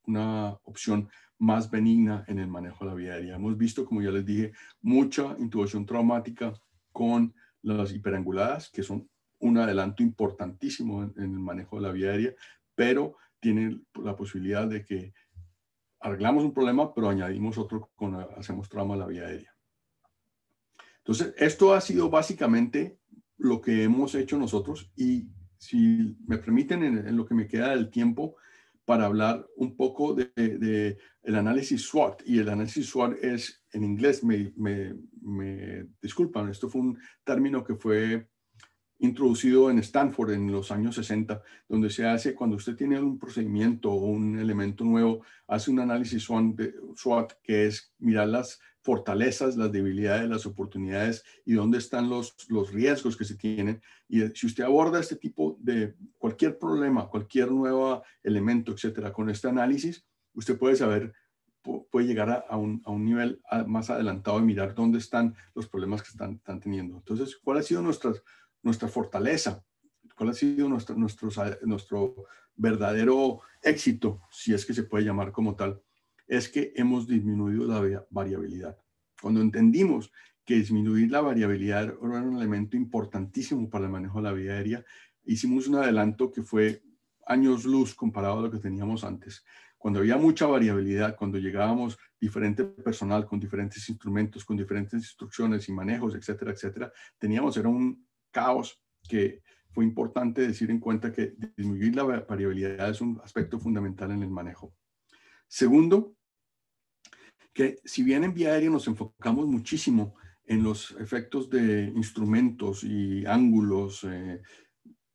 una opción más benigna en el manejo de la vía aérea. Hemos visto, como ya les dije, mucha intubación traumática con las hiperanguladas, que son un adelanto importantísimo en el manejo de la vía aérea, pero tienen la posibilidad de que arreglamos un problema, pero añadimos otro cuando hacemos trauma a la vía aérea. Entonces, esto ha sido básicamente lo que hemos hecho nosotros y si me permiten en lo que me queda del tiempo para hablar un poco de el análisis SWOT. Y el análisis SWOT es, en inglés, me disculpan, esto fue un término que fue introducido en Stanford en los años 60, donde se hace, cuando usted tiene un procedimiento o un elemento nuevo, hace un análisis SWOT, que es mirar las fortalezas, las debilidades, las oportunidades y dónde están los riesgos que se tienen. Y si usted aborda este tipo de cualquier problema, cualquier nuevo elemento, etcétera, con este análisis, usted puede saber, puede llegar a un nivel más adelantado y mirar dónde están los problemas que están teniendo. Entonces, ¿cuál ha sido nuestra fortaleza? ¿Cuál ha sido nuestro verdadero éxito, si es que se puede llamar como tal? Es que hemos disminuido la variabilidad. Cuando entendimos que disminuir la variabilidad era un elemento importantísimo para el manejo de la vía aérea, hicimos un adelanto que fue años luz comparado a lo que teníamos antes. Cuando había mucha variabilidad, cuando llegábamos diferente personal con diferentes instrumentos, con diferentes instrucciones y manejos, etcétera, etcétera, era un caos que fue importante decir en cuenta que disminuir la variabilidad es un aspecto fundamental en el manejo. Segundo, que si bien en vía aérea nos enfocamos muchísimo en los efectos de instrumentos y ángulos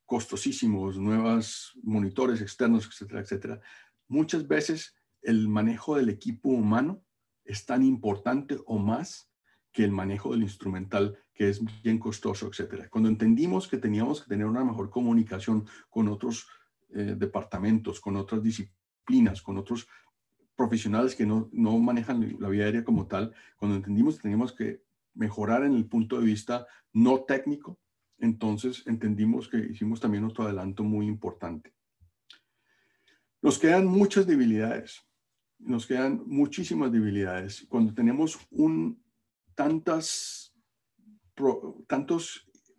costosísimos, nuevos monitores externos, etcétera, etcétera, muchas veces el manejo del equipo humano es tan importante o más que el manejo del instrumental, que es bien costoso, etcétera. Cuando entendimos que teníamos que tener una mejor comunicación con otros departamentos, con otras disciplinas, con otros profesionales que no manejan la vía aérea como tal, cuando entendimos que teníamos que mejorar en el punto de vista no técnico, entonces entendimos que hicimos también otro adelanto muy importante. Nos quedan muchas debilidades, nos quedan muchísimas debilidades. Cuando tenemos tantos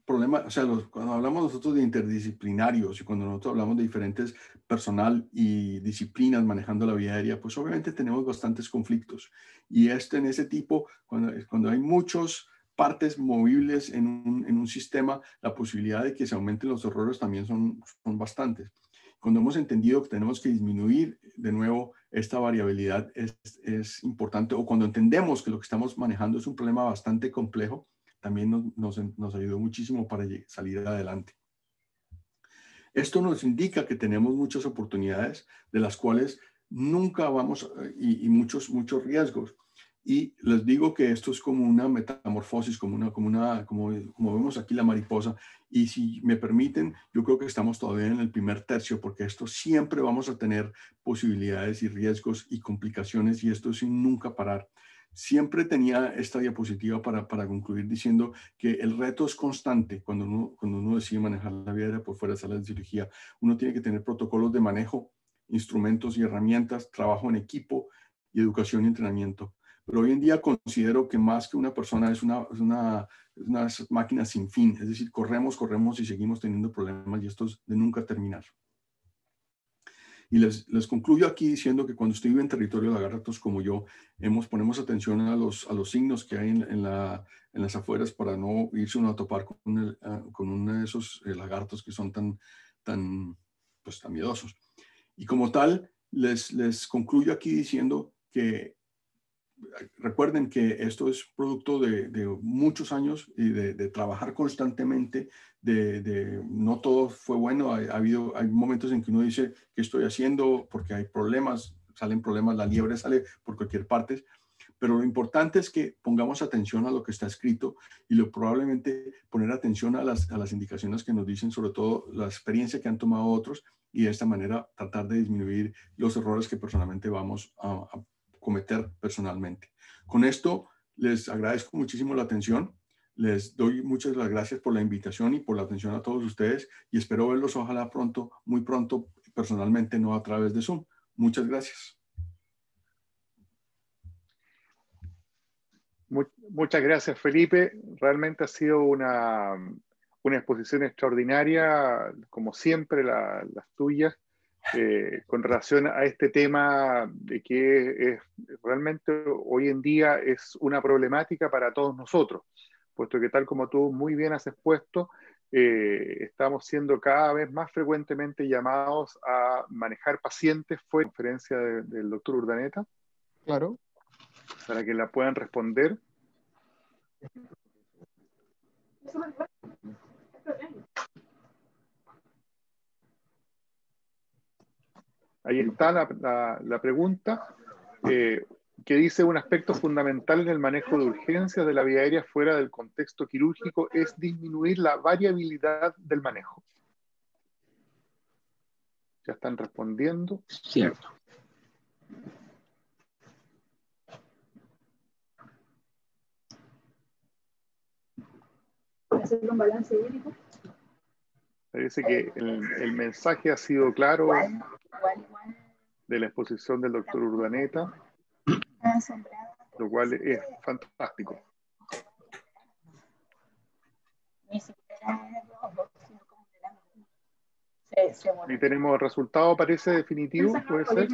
problemas, o sea, cuando hablamos nosotros de interdisciplinarios y cuando nosotros hablamos de diferentes personal y disciplinas manejando la vía aérea, pues obviamente tenemos bastantes conflictos. Y en ese tipo, cuando hay muchas partes movibles en un sistema, la posibilidad de que se aumenten los errores también son bastantes. Cuando hemos entendido que tenemos que disminuir de nuevo esta variabilidad es importante, o cuando entendemos que lo que estamos manejando es un problema bastante complejo, también nos ayudó muchísimo para salir adelante. Esto nos indica que tenemos muchas oportunidades de las cuales nunca vamos y muchos riesgos. Y les digo que esto es como una metamorfosis, como vemos aquí la mariposa. Y si me permiten, yo creo que estamos todavía en el primer tercio, porque esto siempre vamos a tener posibilidades y riesgos y complicaciones, y esto sin nunca parar. Siempre tenía esta diapositiva para concluir diciendo que el reto es constante cuando uno decide manejar la vía aérea por fuera de sala de cirugía. Uno tiene que tener protocolos de manejo, instrumentos y herramientas, trabajo en equipo, y educación y entrenamiento. Pero hoy en día considero que más que una persona es una máquina sin fin. Es decir, corremos y seguimos teniendo problemas y esto es de nunca terminar. Y les concluyo aquí diciendo que cuando usted vive en territorio de lagartos como yo, ponemos atención a los signos que hay en las afueras para no irse uno a topar con uno de esos lagartos que son tan miedosos. Y como tal, les concluyo aquí diciendo que recuerden que esto es producto de muchos años y de trabajar constantemente, no todo fue bueno, hay momentos en que uno dice, ¿qué estoy haciendo? Porque hay problemas, salen problemas, la liebre sale por cualquier parte, pero lo importante es que pongamos atención a lo que está escrito y probablemente poner atención a las indicaciones que nos dicen, sobre todo la experiencia que han tomado otros, y de esta manera tratar de disminuir los errores que personalmente vamos a cometer personalmente. Con esto les agradezco muchísimo la atención, les doy muchas gracias por la invitación y por la atención a todos ustedes y espero verlos ojalá pronto, muy pronto, personalmente, no a través de Zoom. Muchas gracias. Muchas gracias, Felipe. Realmente ha sido una exposición extraordinaria, como siempre las tuyas. Con relación a este tema de que realmente hoy en día es una problemática para todos nosotros, puesto que tal como tú muy bien has expuesto, estamos siendo cada vez más frecuentemente llamados a manejar pacientes. Fue la conferencia del doctor Urdaneta. Claro. Para que la puedan responder. Ahí está la pregunta, que dice: un aspecto fundamental en el manejo de urgencias de la vía aérea fuera del contexto quirúrgico es disminuir la variabilidad del manejo. Ya están respondiendo. Cierto. Hacer un balance hídrico. Parece que el mensaje ha sido claro de la exposición del doctor Urdaneta, lo cual es fantástico. Y tenemos el resultado, parece definitivo, ¿puede ser?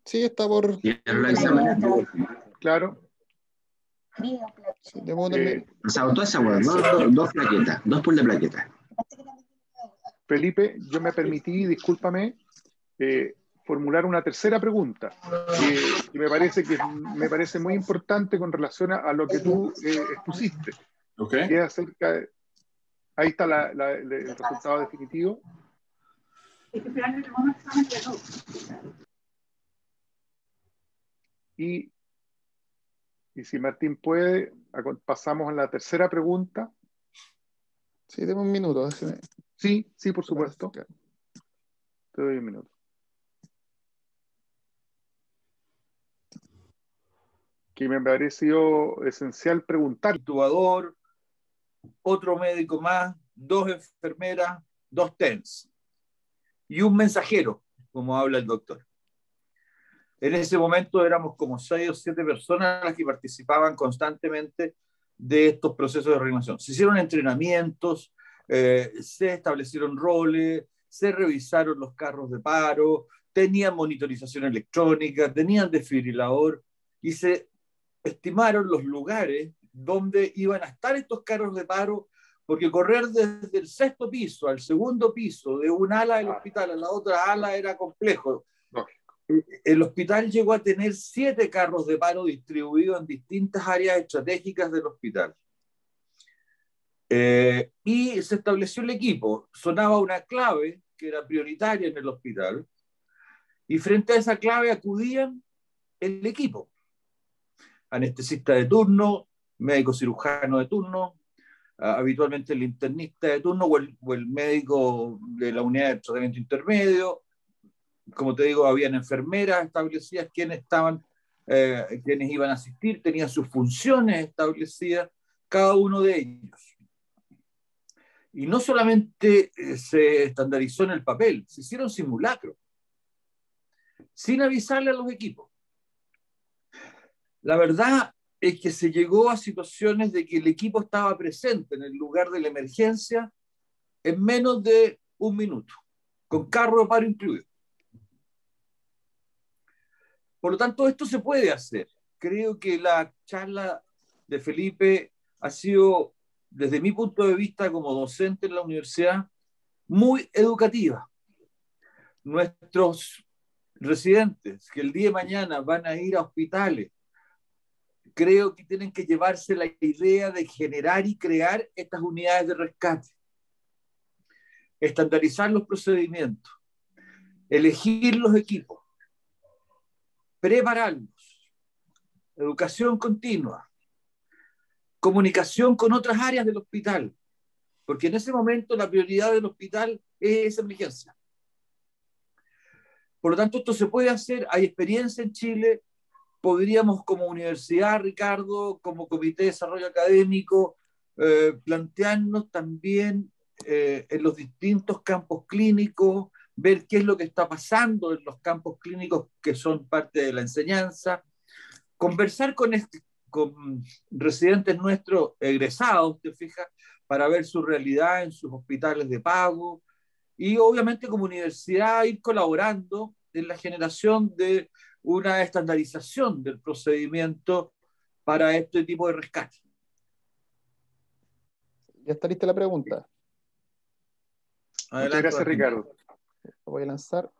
Sí, está por... Claro. Sí, Se agotó esa hueá, dos plaquetas, 2 pools de plaquetas. Felipe, yo me permití, discúlpame, formular una tercera pregunta, que me parece muy importante con relación a lo que tú expusiste. Okay. Que es acerca de, ahí está el resultado definitivo. Y si Martín puede, pasamos a la tercera pregunta. Sí, tengo un minuto. Déjeme. Sí, por supuesto. Te doy un minuto. Que me pareció esencial preguntar. Intubador, otro médico más, 2 enfermeras, 2 TENS y un mensajero, como habla el doctor. En ese momento éramos como 6 o 7 personas las que participaban constantemente de estos procesos de reanimación. Se hicieron entrenamientos, se establecieron roles, se revisaron los carros de paro, tenían monitorización electrónica, tenían desfibrilador y se estimaron los lugares donde iban a estar estos carros de paro, porque correr desde el 6º piso al 2º piso de un ala del hospital a la otra ala era complejo. El hospital llegó a tener 7 carros de paro distribuidos en distintas áreas estratégicas del hospital. Y se estableció el equipo. Sonaba una clave que era prioritaria en el hospital y frente a esa clave acudían el equipo. Anestesista de turno, médico cirujano de turno, habitualmente el internista de turno o el médico de la unidad de tratamiento intermedio. Como te digo, habían enfermeras establecidas quienes iban a asistir, tenían sus funciones establecidas, cada uno de ellos. Y no solamente se estandarizó en el papel, se hicieron simulacros. sin avisarle a los equipos. La verdad es que se llegó a situaciones de que el equipo estaba presente en el lugar de la emergencia en menos de un minuto, con carro de paro incluido. Por lo tanto, esto se puede hacer. Creo que la charla de Felipe ha sido, desde mi punto de vista como docente en la universidad, muy educativa. Nuestros residentes que el día de mañana van a ir a hospitales, creo que tienen que llevarse la idea de generar y crear estas unidades de rescate, estandarizar los procedimientos, elegir los equipos, prepararlos, educación continua, comunicación con otras áreas del hospital, porque en ese momento la prioridad del hospital es esa emergencia. Por lo tanto, esto se puede hacer, hay experiencia en Chile, podríamos como universidad, Ricardo, como Comité de Desarrollo Académico, plantearnos también en los distintos campos clínicos, ver qué es lo que está pasando en los campos clínicos que son parte de la enseñanza, conversar con residentes nuestros egresados, ¿te fijas?, para ver su realidad en sus hospitales de pago, y obviamente como universidad ir colaborando en la generación de una estandarización del procedimiento para este tipo de rescate. Ya está lista la pregunta. Adelante, muchas gracias, Ricardo. Lo voy a lanzar.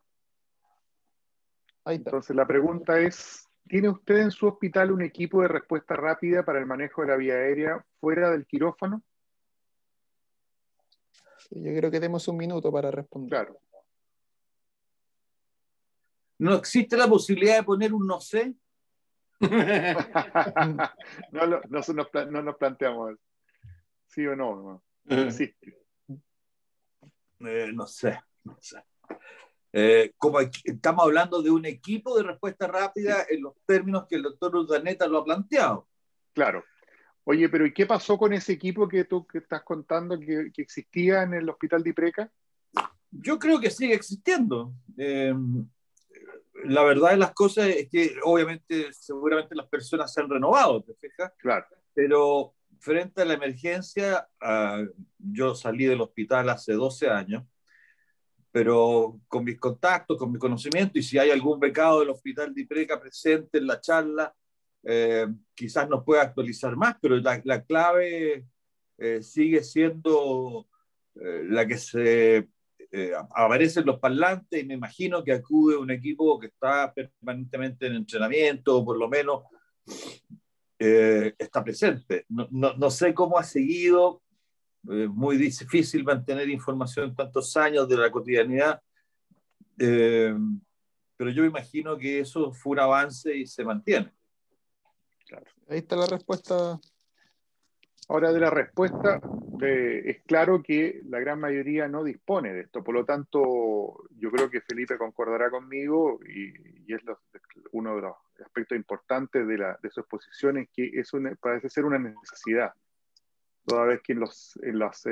Ahí está. Entonces la pregunta es, ¿tiene usted en su hospital un equipo de respuesta rápida para el manejo de la vía aérea fuera del quirófano? Yo creo que demos un minuto para responder. Claro. ¿No existe la posibilidad de poner un no sé? no nos planteamos eso. ¿Sí o no? No existe. No sé. Como estamos hablando de un equipo de respuesta rápida en los términos que el doctor Urdaneta lo ha planteado. Claro. Oye, pero ¿y qué pasó con ese equipo que tú que estás contando que existía en el hospital de Ipreca? Yo creo que sigue existiendo. La verdad de las cosas es que obviamente seguramente las personas se han renovado, ¿te fijas? Claro. Pero frente a la emergencia, yo salí del hospital hace 12 años, pero con mis contactos, con mi conocimiento, y si hay algún becado del hospital de Ipreca presente en la charla, quizás nos pueda actualizar más, pero la clave sigue siendo la que se aparece en los parlantes, y me imagino que acude un equipo que está permanentemente en entrenamiento, o por lo menos está presente. No sé cómo ha seguido, muy difícil mantener información tantos años de la cotidianidad, pero yo me imagino que eso fue un avance y se mantiene. Claro. Ahí está la respuesta. Ahora, de la respuesta, es claro que la gran mayoría no dispone de esto. Por lo tanto, yo creo que Felipe concordará conmigo, y es uno de los aspectos importantes de su exposición, es que parece ser una necesidad. Toda vez que en las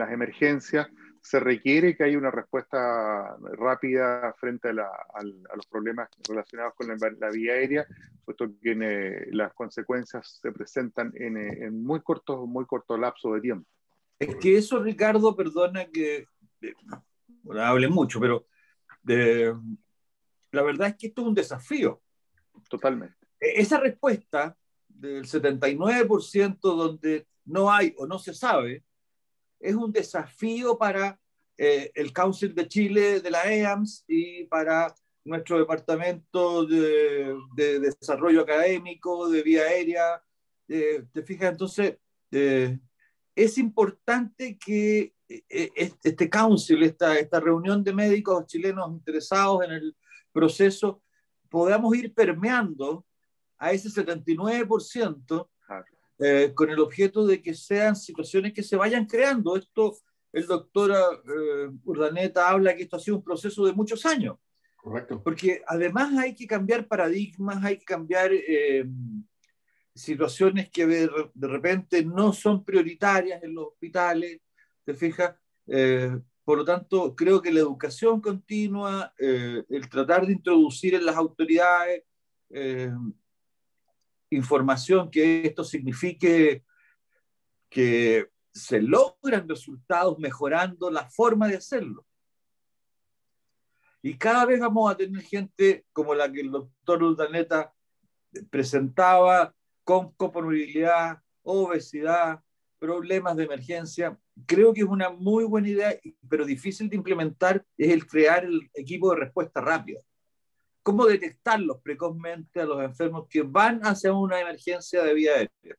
emergencias se requiere que haya una respuesta rápida frente a los problemas relacionados con la vía aérea, puesto que las consecuencias se presentan en muy corto lapso de tiempo. Es que eso, Ricardo, perdona que hable mucho, pero la verdad es que esto es un desafío. Totalmente. Esa respuesta del 79% donde no hay o no se sabe, es un desafío para el Council de Chile de la EAMS y para nuestro departamento de desarrollo académico, de vía aérea. ¿Te fijas? Entonces, es importante que este council, esta reunión de médicos chilenos interesados en el proceso, podamos ir permeando a ese 79%, con el objeto de que sean situaciones que se vayan creando. Esto, el doctor Urdaneta habla que esto ha sido un proceso de muchos años. Correcto. Porque además hay que cambiar paradigmas, hay que cambiar situaciones que de repente no son prioritarias en los hospitales, ¿te fijas? Por lo tanto, creo que la educación continua, el tratar de introducir en las autoridades información que esto signifique que se logran resultados mejorando la forma de hacerlo. Y cada vez vamos a tener gente como la que el doctor Urdaneta presentaba, con comorbilidad, obesidad, problemas de emergencia. Creo que es una muy buena idea, pero difícil de implementar, es el crear el equipo de respuesta rápida. ¿Cómo detectarlos precozmente a los enfermos que van hacia una emergencia de vía aérea?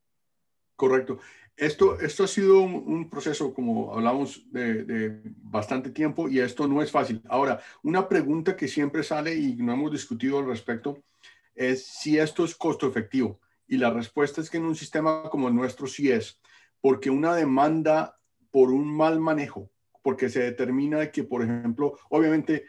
Correcto. Esto ha sido un proceso, como hablamos, de bastante tiempo, y esto no es fácil. Ahora, una pregunta que siempre sale y no hemos discutido al respecto es si esto es costo efectivo. Y la respuesta es que en un sistema como el nuestro sí es, porque una demanda por un mal manejo, porque se determina que, por ejemplo, obviamente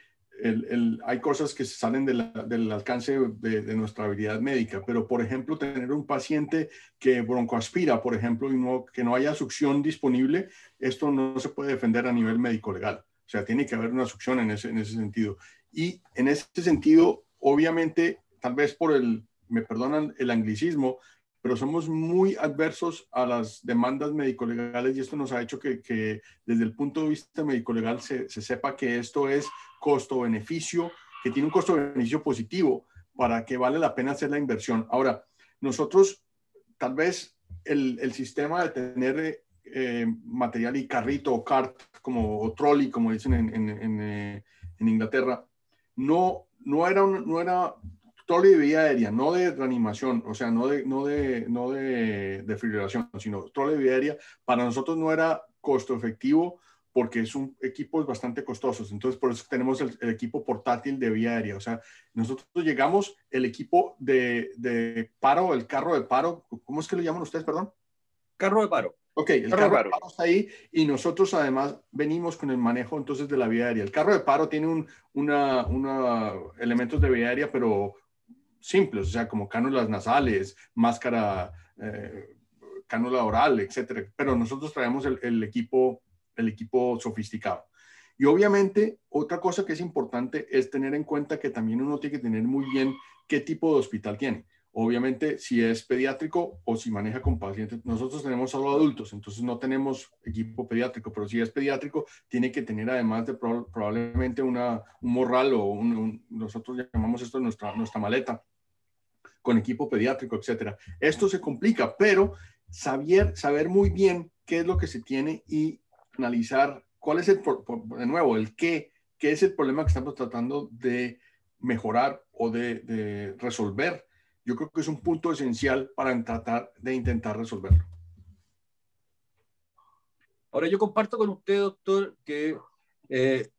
hay cosas que salen del alcance de nuestra habilidad médica, pero por ejemplo, tener un paciente que broncoaspira, por ejemplo, y que no haya succión disponible, esto no se puede defender a nivel médico legal. O sea, tiene que haber una succión en ese sentido. Y en ese sentido, obviamente, tal vez me perdonan el anglicismo, pero somos muy adversos a las demandas médico-legales, y esto nos ha hecho que desde el punto de vista médico-legal se sepa que esto es costo-beneficio, que tiene un costo-beneficio positivo para que vale la pena hacer la inversión. Ahora, nosotros, tal vez el sistema de tener material y carrito o cart, o trolley, como dicen en Inglaterra, no era trolley de vía aérea, no de reanimación, o sea, no de defibrilación, sino trolley de vía aérea. Para nosotros no era costo efectivo porque son equipos bastante costosos. Entonces, por eso tenemos el equipo portátil de vía aérea. O sea, nosotros llegamos, el equipo de paro, el carro de paro, ¿cómo es que lo llaman ustedes, perdón? Carro de paro. Ok, el carro de paro está ahí, y nosotros además venimos con el manejo entonces de la vía aérea. El carro de paro tiene elementos de vía aérea, pero simples, o sea, como cánulas nasales, máscara, cánula oral, etcétera. Pero nosotros traemos el equipo sofisticado. Y obviamente, otra cosa que es importante es tener en cuenta que también uno tiene que tener muy bien qué tipo de hospital tiene. Obviamente, si es pediátrico o si maneja con pacientes, nosotros tenemos solo adultos, entonces no tenemos equipo pediátrico, pero si es pediátrico, tiene que tener además de probablemente un morral o nosotros llamamos esto nuestra maleta, con equipo pediátrico, etcétera. Esto se complica, pero saber muy bien qué es lo que se tiene y analizar cuál es de nuevo, qué es el problema que estamos tratando de mejorar o de resolver. Yo creo que es un punto esencial para tratar de intentar resolverlo. Ahora, yo comparto con usted, doctor, que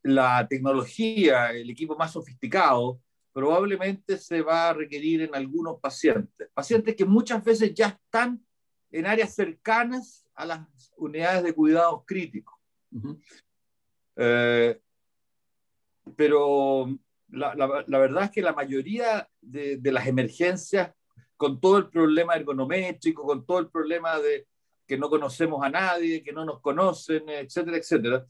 la tecnología, el equipo más sofisticado, probablemente se va a requerir en algunos pacientes que muchas veces ya están en áreas cercanas a las unidades de cuidados críticos. Uh-huh. Pero la verdad es que la mayoría de las emergencias, con todo el problema ergonométrico, con todo el problema de que no conocemos a nadie, que no nos conocen, etcétera, etcétera,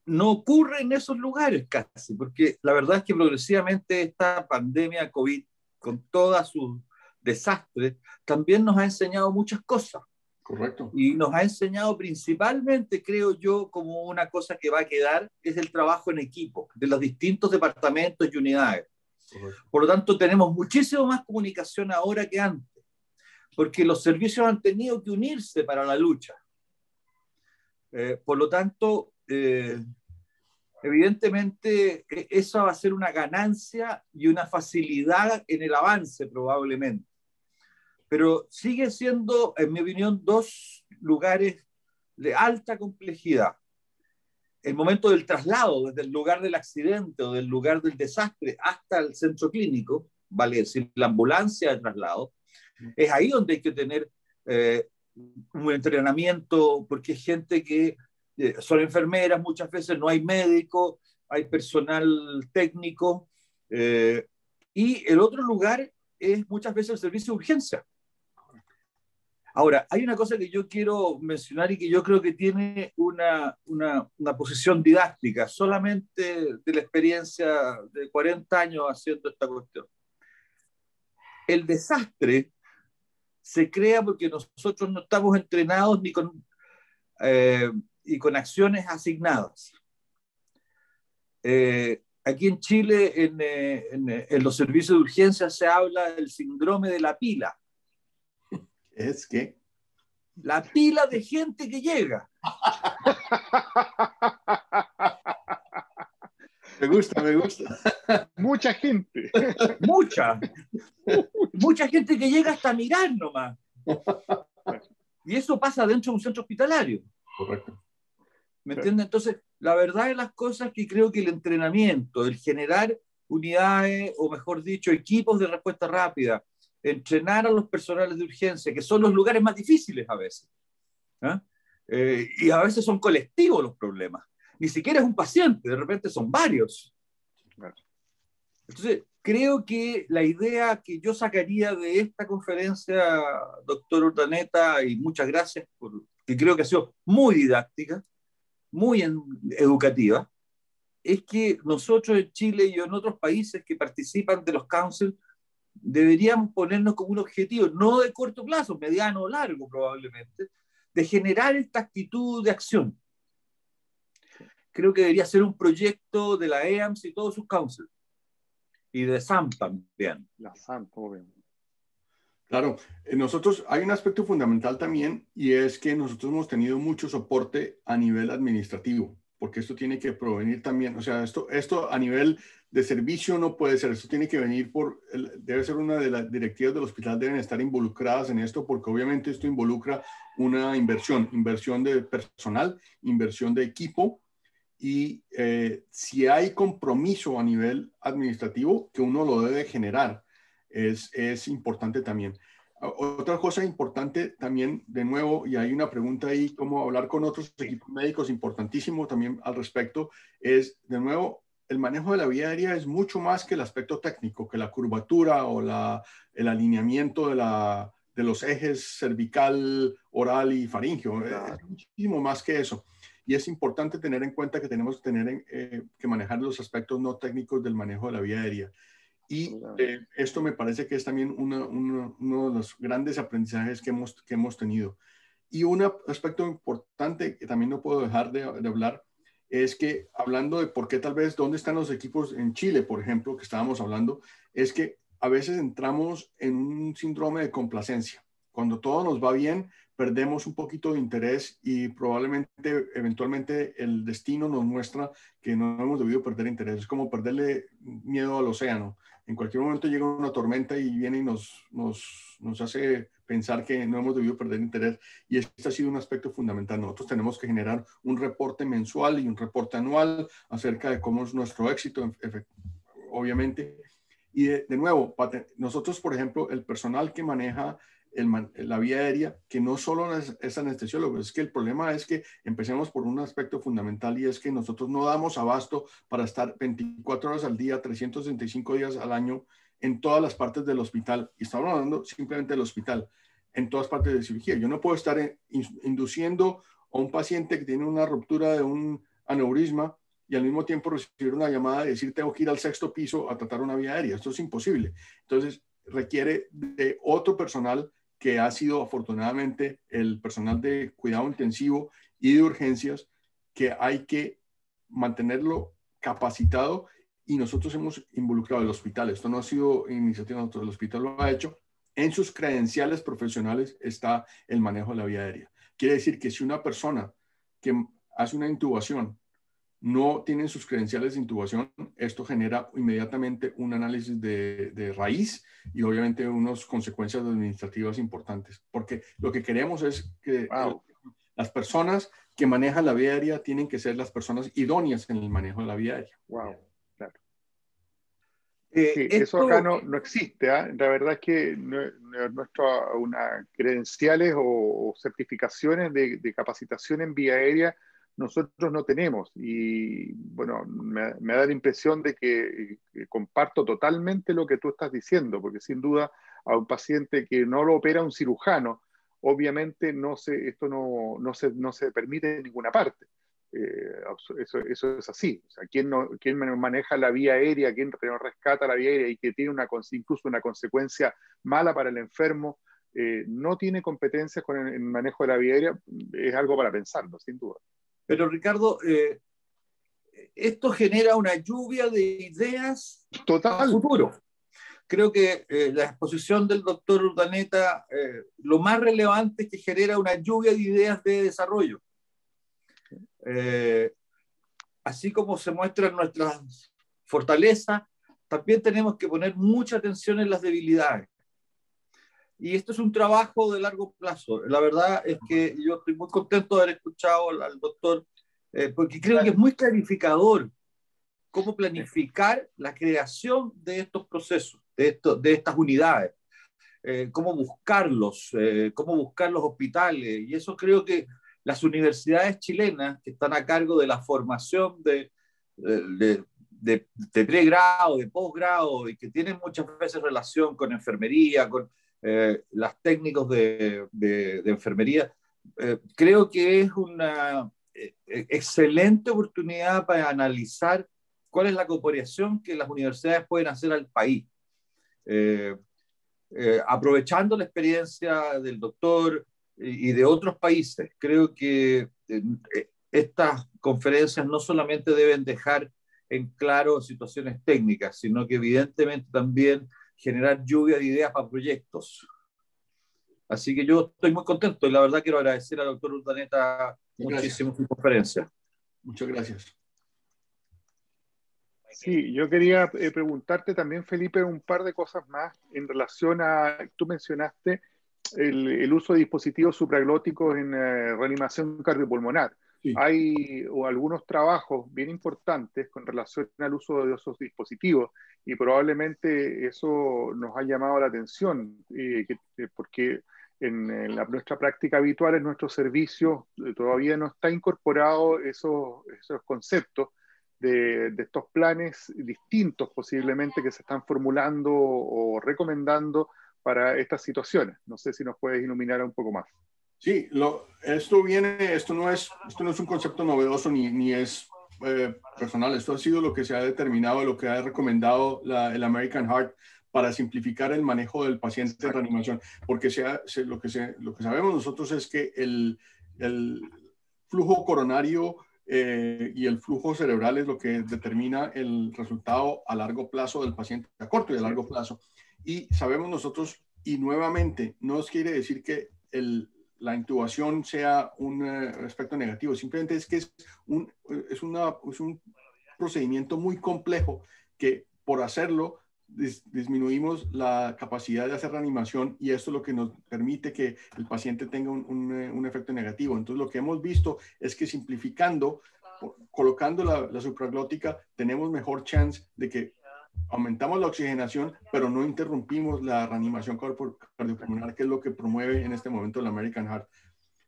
no ocurre en esos lugares casi, porque la verdad es que progresivamente esta pandemia COVID, con todas sus desastres, también nos ha enseñado muchas cosas. Correcto. Y nos ha enseñado principalmente, creo yo, como una cosa que va a quedar, es el trabajo en equipo de los distintos departamentos y unidades. Correcto. Por lo tanto, tenemos muchísimo más comunicación ahora que antes, porque los servicios han tenido que unirse para la lucha. Por lo tanto, evidentemente, eso va a ser una ganancia y una facilidad en el avance probablemente. Pero sigue siendo, en mi opinión, dos lugares de alta complejidad. El momento del traslado, desde el lugar del accidente o del lugar del desastre hasta el centro clínico, vale decir, la ambulancia de traslado, es ahí donde hay que tener un entrenamiento, porque hay gente que son enfermeras, muchas veces no hay médico, hay personal técnico, y el otro lugar es muchas veces el servicio de urgencia. Ahora, hay una cosa que yo quiero mencionar y que yo creo que tiene una posición didáctica, solamente de la experiencia de 40 años haciendo esta cuestión. El desastre se crea porque nosotros no estamos entrenados ni y con acciones asignadas. Aquí en Chile, en los servicios de urgencia, se habla del síndrome de la pila. ¿Es qué? La pila de gente que llega. Me gusta, me gusta. Mucha gente. Mucha gente que llega hasta mirar nomás. Y eso pasa dentro de un centro hospitalario. Correcto. ¿Me entiendes? Entonces, la verdad de las cosas es que creo que el entrenamiento, el generar unidades, o mejor dicho, equipos de respuesta rápida, entrenar a los personales de urgencia, que son los lugares más difíciles a veces. Y a veces son colectivos los problemas. Ni siquiera es un paciente, de repente son varios. Entonces, creo que la idea que yo sacaría de esta conferencia, doctor Urdaneta, y muchas gracias, que creo que ha sido muy didáctica, muy educativa, es que nosotros en Chile y en otros países que participan de los councils deberíamos ponernos como un objetivo, no de corto plazo, mediano o largo probablemente, de generar esta actitud de acción. Creo que debería ser un proyecto de la EAMS y todos sus councils. Y de SAM también. La SAM, obviamente. Claro, nosotros hay un aspecto fundamental también, y es que nosotros hemos tenido mucho soporte a nivel administrativo, porque esto tiene que provenir también, o sea, esto a nivel de servicio no puede ser, esto tiene que venir debe ser una de las directivas del hospital, deben estar involucradas en esto, porque obviamente esto involucra una inversión de personal, inversión de equipo, y si hay compromiso a nivel administrativo, que uno lo debe generar, es importante también. Otra cosa importante también, de nuevo, y hay una pregunta ahí, cómo hablar con otros equipos médicos, importantísimo también al respecto, es, de nuevo, el manejo de la vía aérea es mucho más que el aspecto técnico, que la curvatura o el alineamiento de los ejes cervical, oral y faríngeo. Es muchísimo más que eso. Y es importante tener en cuenta que tenemos que manejar los aspectos no técnicos del manejo de la vía aérea. Y esto me parece que es también uno de los grandes aprendizajes que hemos tenido. Y un aspecto importante que también no puedo dejar de hablar es que, hablando de por qué tal vez, dónde están los equipos en Chile, por ejemplo, que estábamos hablando, es que a veces entramos en un síndrome de complacencia. Cuando todo nos va bien, perdemos un poquito de interés y probablemente, eventualmente, el destino nos muestra que no hemos debido perder interés. Es como perderle miedo al océano. En cualquier momento llega una tormenta y viene y nos hace pensar que no hemos debido perder interés. Y este ha sido un aspecto fundamental. Nosotros tenemos que generar un reporte mensual y un reporte anual acerca de cómo es nuestro éxito, obviamente. Y de nuevo, nosotros, por ejemplo, el personal que maneja la vía aérea, que no solo es anestesiólogo, es que el problema es que empecemos por un aspecto fundamental, y es que nosotros no damos abasto para estar 24 horas al día, 365 días al año en todas las partes del hospital. Y estamos hablando simplemente del hospital, en todas partes de cirugía. Yo no puedo estar induciendo a un paciente que tiene una ruptura de un aneurisma y al mismo tiempo recibir una llamada y decir tengo que ir al 6º piso a tratar una vía aérea. Esto es imposible. Entonces requiere de otro personal, que ha sido afortunadamente el personal de cuidado intensivo y de urgencias, que hay que mantenerlo capacitado, y nosotros hemos involucrado al hospital. Esto no ha sido iniciativa de nosotros, el hospital lo ha hecho. En sus credenciales profesionales está el manejo de la vía aérea. Quiere decir que si una persona que hace una intubación no tienen sus credenciales de intubación, esto genera inmediatamente un análisis de raíz y obviamente unas consecuencias administrativas importantes, porque lo que queremos es que las personas que manejan la vía aérea tienen que ser las personas idóneas en el manejo de la vía aérea. Wow, claro. Sí, eso acá no existe. La verdad es que una credenciales o certificaciones de capacitación en vía aérea nosotros no tenemos. Y bueno, me da la impresión de que comparto totalmente lo que tú estás diciendo, porque sin duda a un paciente que no lo opera un cirujano, obviamente esto no se permite en ninguna parte. Eso es así. O sea, ¿quién maneja la vía aérea, quién rescata la vía aérea y que tiene incluso una consecuencia mala para el enfermo, no tiene competencias con el manejo de la vía aérea? Es algo para pensarlo, sin duda. Pero Ricardo, esto genera una lluvia de ideas Total. a futuro. Creo que la exposición del doctor Urdaneta, lo más relevante es que genera una lluvia de ideas de desarrollo. Así como se muestran nuestras fortalezas, también tenemos que poner mucha atención en las debilidades. Y esto es un trabajo de largo plazo. La verdad es que yo estoy muy contento de haber escuchado al doctor, porque creo que es muy clarificador cómo planificar la creación de estos procesos, de estas unidades, cómo buscar los hospitales. Y eso creo que las universidades chilenas que están a cargo de la formación de pregrado, de posgrado, y que tienen muchas veces relación con enfermería, con los técnicos de enfermería, creo que es una excelente oportunidad para analizar cuál es la cooperación que las universidades pueden hacer al país. Aprovechando la experiencia del doctor y de otros países, creo que estas conferencias no solamente deben dejar en claro situaciones técnicas, sino que evidentemente también generar lluvia de ideas para proyectos. Así que yo estoy muy contento y la verdad quiero agradecer al doctor Urdaneta muchísimo su conferencia. Muchas gracias. Sí, yo quería preguntarte también, Felipe, un par de cosas más en relación a, tú mencionaste el uso de dispositivos supraglóticos en reanimación cardiopulmonar. Sí. Hay algunos trabajos bien importantes con relación al uso de esos dispositivos y probablemente eso nos ha llamado la atención, porque en nuestra práctica habitual, en nuestros servicios, todavía no está incorporado esos conceptos de estos planes distintos posiblemente que se están formulando o recomendando para estas situaciones. No sé si nos puedes iluminar un poco más. Sí, esto no es un concepto novedoso ni es personal. Esto ha sido lo que se ha determinado, lo que ha recomendado el American Heart para simplificar el manejo del paciente en reanimación. Porque lo que sabemos nosotros es que el flujo coronario y el flujo cerebral es lo que determina el resultado a largo plazo del paciente, a corto y a largo plazo. Y sabemos nosotros, y nuevamente, no nos quiere decir que la intubación sea un aspecto negativo, simplemente es que es un procedimiento muy complejo que por hacerlo disminuimos la capacidad de hacer reanimación y esto es lo que nos permite que el paciente tenga un efecto negativo. Entonces lo que hemos visto es que simplificando, colocando la supraglótica, tenemos mejor chance de que aumentamos la oxigenación, pero no interrumpimos la reanimación cardiopulmonar, que es lo que promueve en este momento el American Heart.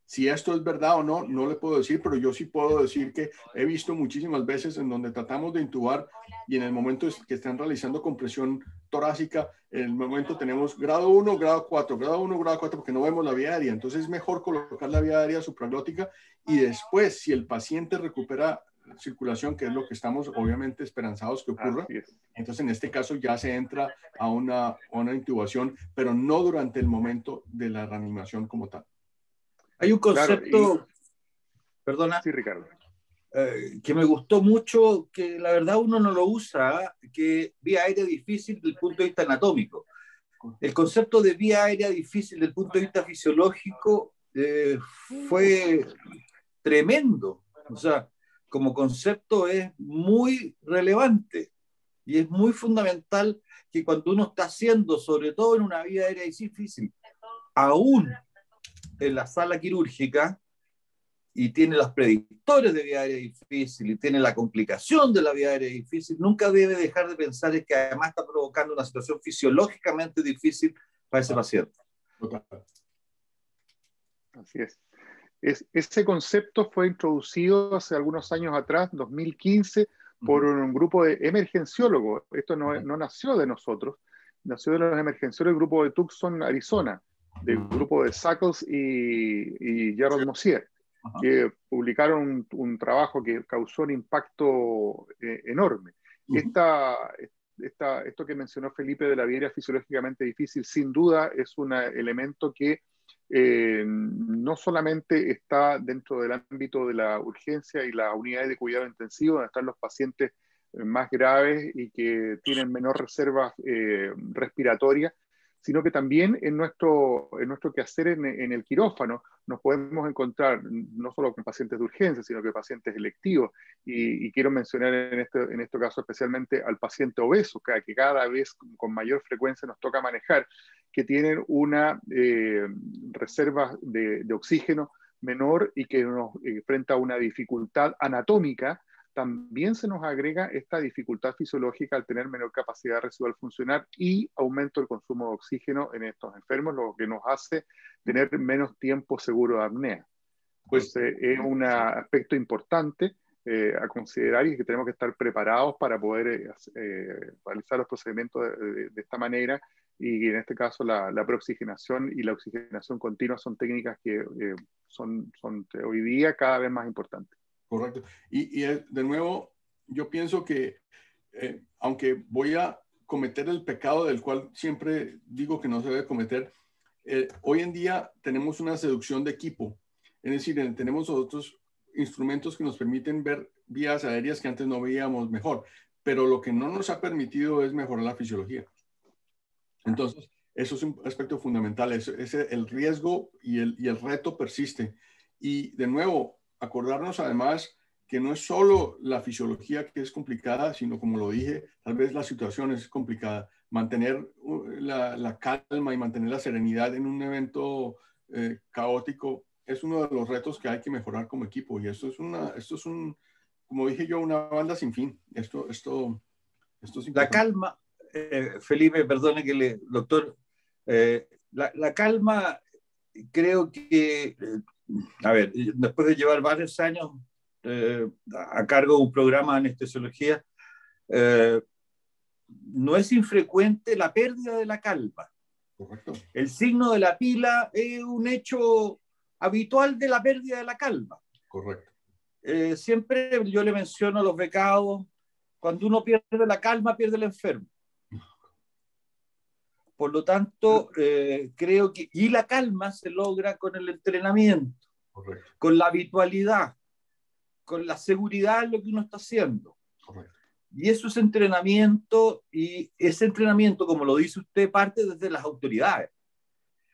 Si esto es verdad o no, no le puedo decir, pero yo sí puedo decir que he visto muchísimas veces en donde tratamos de intubar y en el momento que están realizando compresión torácica, en el momento tenemos grado 1, grado 4, grado 1, grado 4, porque no vemos la vía aérea. Entonces es mejor colocar la vía aérea supraglótica y después, si el paciente recupera circulación, que es lo que estamos obviamente esperanzados que ocurra, entonces en este caso ya se entra a una intubación, pero no durante el momento de la reanimación como tal. Hay un concepto, perdona, sí, Ricardo, que me gustó mucho, que la verdad uno no lo usa, que vía aérea difícil desde el punto de vista anatómico. El concepto de vía aérea difícil desde el punto de vista fisiológico fue tremendo. O sea, como concepto es muy relevante y es muy fundamental que cuando uno está haciendo, sobre todo en una vía aérea difícil, aún en la sala quirúrgica, y tiene los predictores de vía aérea difícil y tiene la complicación de la vía aérea difícil, nunca debe dejar de pensar que además está provocando una situación fisiológicamente difícil para ese paciente. Así es. Ese concepto fue introducido hace algunos años atrás, 2015, por un grupo de emergenciólogos. Esto no nació de nosotros, nació de los emergenciólogos del grupo de Tucson, Arizona. del grupo de Sackles y Gerald Mosier, que publicaron un trabajo que causó un impacto enorme. Esto que mencionó Felipe de la vía aérea fisiológicamente difícil, sin duda es un elemento que no solamente está dentro del ámbito de la urgencia y las unidades de cuidado intensivo, donde están los pacientes más graves y que tienen menor reserva respiratoria, sino que también en nuestro quehacer en el quirófano nos podemos encontrar no solo con pacientes de urgencia, sino que pacientes electivos. Y quiero mencionar en este caso especialmente al paciente obeso, que cada vez con mayor frecuencia nos toca manejar, que tienen una reserva de oxígeno menor y que nos enfrenta a una dificultad anatómica. También se nos agrega esta dificultad fisiológica al tener menor capacidad residual funcional y aumento del consumo de oxígeno en estos enfermos, lo que nos hace tener menos tiempo seguro de apnea. Pues es un aspecto importante a considerar y que tenemos que estar preparados para poder realizar los procedimientos de esta manera, y en este caso la preoxigenación y la oxigenación continua son técnicas que son hoy día cada vez más importantes. Correcto. Y de nuevo, yo pienso que aunque voy a cometer el pecado del cual siempre digo que no se debe cometer, hoy en día tenemos una seducción de equipo. Es decir, tenemos otros instrumentos que nos permiten ver vías aéreas que antes no veíamos mejor, pero lo que no nos ha permitido es mejorar la fisiología. Entonces, eso es un aspecto fundamental. El riesgo y el reto persiste. Y de nuevo, acordarnos además que no es solo la fisiología que es complicada, sino como lo dije, tal vez la situación es complicada. Mantener la calma y mantener la serenidad en un evento caótico es uno de los retos que hay que mejorar como equipo. Y esto es como dije yo, una banda sin fin. Esto es importante. La calma, Felipe, perdone doctor, la calma, creo que a ver, después de llevar varios años a cargo de un programa de anestesiología, no es infrecuente la pérdida de la calma. Correcto. El signo de la pila es un hecho habitual de la pérdida de la calma. Correcto. Siempre yo le menciono a los becados, cuando uno pierde la calma, pierde el enfermo. Por lo tanto, creo que... Y la calma se logra con el entrenamiento. Correcto. Con la habitualidad, con la seguridad en lo que uno está haciendo. Correcto. Y eso es entrenamiento, y ese entrenamiento, como lo dice usted, parte desde las autoridades.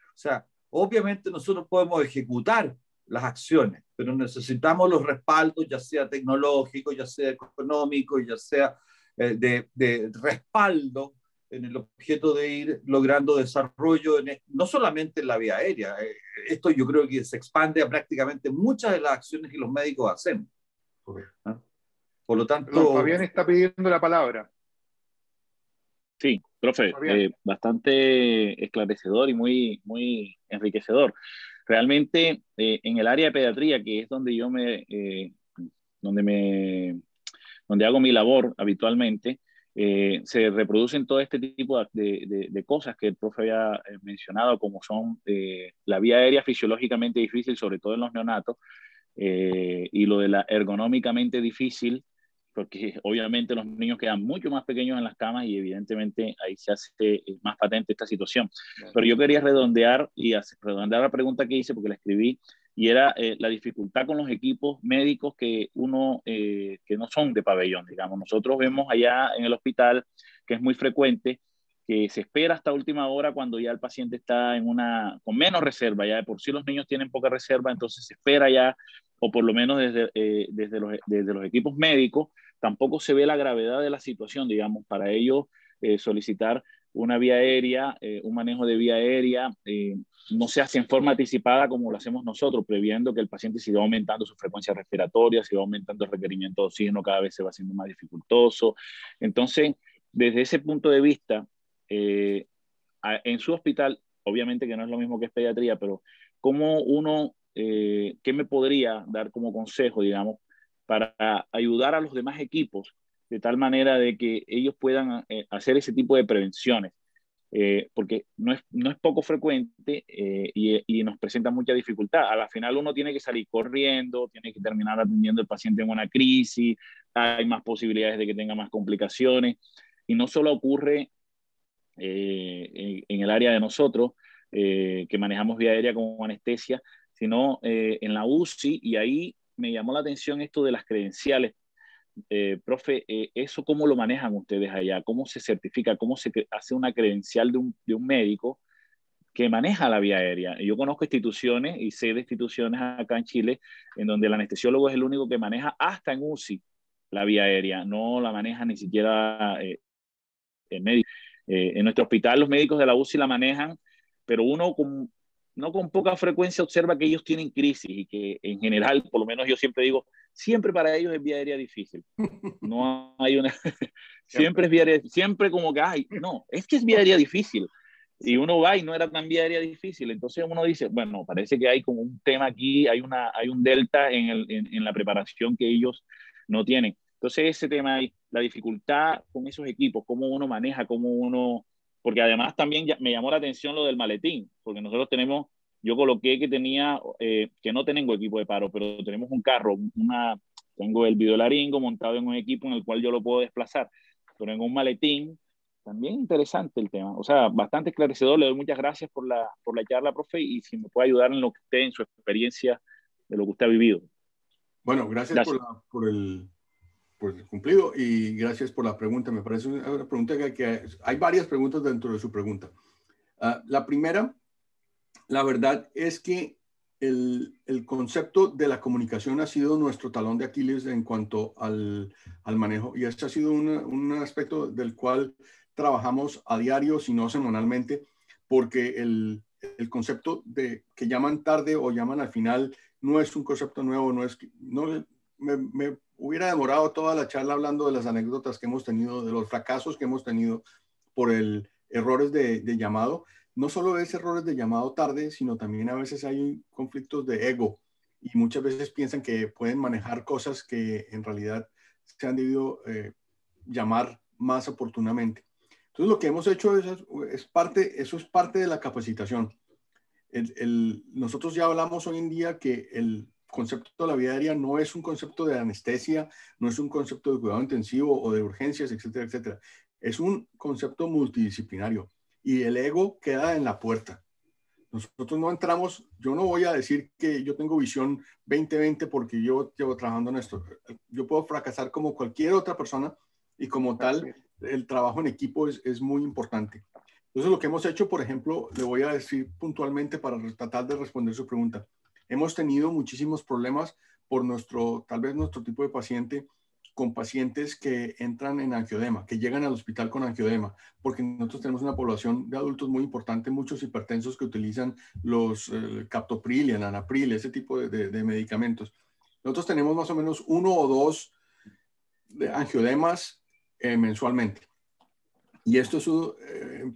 O sea, obviamente nosotros podemos ejecutar las acciones, pero necesitamos los respaldos, ya sea tecnológico, ya sea económico, ya sea de respaldo en el objeto de ir logrando desarrollo, no solamente en la vía aérea. Esto yo creo que se expande a prácticamente muchas de las acciones que los médicos hacen. ¿Ah? Por lo tanto... Perdón, Fabián está pidiendo la palabra. Sí, profe, bastante esclarecedor y muy, muy enriquecedor. Realmente en el área de pediatría, que es donde yo donde hago mi labor habitualmente, se reproducen todo este tipo de cosas que el profe había mencionado, como son la vía aérea fisiológicamente difícil, sobre todo en los neonatos, y lo de la ergonómicamente difícil, porque obviamente los niños quedan mucho más pequeños en las camas y evidentemente ahí se hace más patente esta situación. Pero yo quería redondear la pregunta que hice, porque la escribí, y era la dificultad con los equipos médicos que no son de pabellón, digamos. Nosotros vemos allá en el hospital que es muy frecuente que se espera hasta última hora cuando ya el paciente está con menos reserva. Ya de por sí los niños tienen poca reserva, entonces se espera ya, o por lo menos desde los equipos médicos, tampoco se ve la gravedad de la situación, digamos, para ellos solicitar una vía aérea, un manejo de vía aérea, no se hace en forma anticipada como lo hacemos nosotros, previendo que el paciente siga aumentando su frecuencia respiratoria, siga aumentando el requerimiento de oxígeno, cada vez se va haciendo más dificultoso. Entonces, desde ese punto de vista, en su hospital, obviamente que no es lo mismo que es pediatría, pero ¿cómo qué me podría dar como consejo, digamos, para ayudar a los demás equipos de tal manera de que ellos puedan hacer ese tipo de prevenciones? porque no es poco frecuente y nos presenta mucha dificultad. A la final uno tiene que salir corriendo, tiene que terminar atendiendo al paciente en una crisis, hay más posibilidades de que tenga más complicaciones, y no solo ocurre en el área de nosotros, que manejamos vía aérea como anestesia, sino en la UCI, y ahí me llamó la atención esto de las credenciales. Profe, ¿eso cómo lo manejan ustedes allá? ¿Cómo se certifica? ¿Cómo se hace una credencial de un médico que maneja la vía aérea? Yo conozco instituciones y sé de instituciones acá en Chile en donde el anestesiólogo es el único que maneja hasta en UCI la vía aérea, no la maneja ni siquiera el médico. En nuestro hospital los médicos de la UCI la manejan, pero uno no con poca frecuencia observa que ellos tienen crisis y que en general, por lo menos yo siempre digo, siempre para ellos es vía aérea difícil. No hay una... siempre es vía aérea, siempre como que, ay, no, es que es vía aérea difícil. Y uno va y no era tan vía aérea difícil. Entonces uno dice, bueno, parece que hay como un tema aquí, hay un delta en la preparación que ellos no tienen. Entonces ese tema ahí, la dificultad con esos equipos, cómo uno maneja, cómo uno... Porque además también me llamó la atención lo del maletín, porque nosotros tenemos, yo coloqué que tenía, que no tengo equipo de paro, pero tenemos un carro, tengo el videolaringo montado en un equipo en el cual yo lo puedo desplazar, pero en un maletín, también interesante el tema, o sea, bastante esclarecedor. Le doy muchas gracias por la charla, profe, y si me puede ayudar en lo que usted, en su experiencia, de lo que usted ha vivido. Bueno, gracias. por el cumplido y gracias por la pregunta. Me parece una pregunta que hay varias preguntas dentro de su pregunta. La primera, la verdad es que el concepto de la comunicación ha sido nuestro talón de Aquiles en cuanto al manejo, y este ha sido un aspecto del cual trabajamos a diario, si no semanalmente, porque el concepto de que llaman tarde o llaman al final no es un concepto nuevo, me hubiera demorado toda la charla hablando de las anécdotas que hemos tenido, de los fracasos que hemos tenido por errores de llamado. No solo es errores de llamado tarde, sino también a veces hay conflictos de ego y muchas veces piensan que pueden manejar cosas que en realidad se han debido llamar más oportunamente. Entonces lo que hemos hecho eso es parte de la capacitación. Nosotros ya hablamos hoy en día que el concepto de la vía aérea no es un concepto de anestesia, no es un concepto de cuidado intensivo o de urgencias, etcétera, etcétera. Es un concepto multidisciplinario y el ego queda en la puerta. Nosotros no entramos, yo no voy a decir que yo tengo visión 2020 porque yo llevo trabajando en esto. Yo puedo fracasar como cualquier otra persona y como tal, el trabajo en equipo es muy importante. Entonces lo que hemos hecho, por ejemplo, le voy a decir puntualmente para tratar de responder su pregunta. Hemos tenido muchísimos problemas por tal vez nuestro tipo de paciente, con pacientes que entran en angiodema, que llegan al hospital con angiodema, porque nosotros tenemos una población de adultos muy importante, muchos hipertensos que utilizan los captopril y enalapril, ese tipo de medicamentos. Nosotros tenemos más o menos 1 o 2 angiodemas mensualmente. Y esto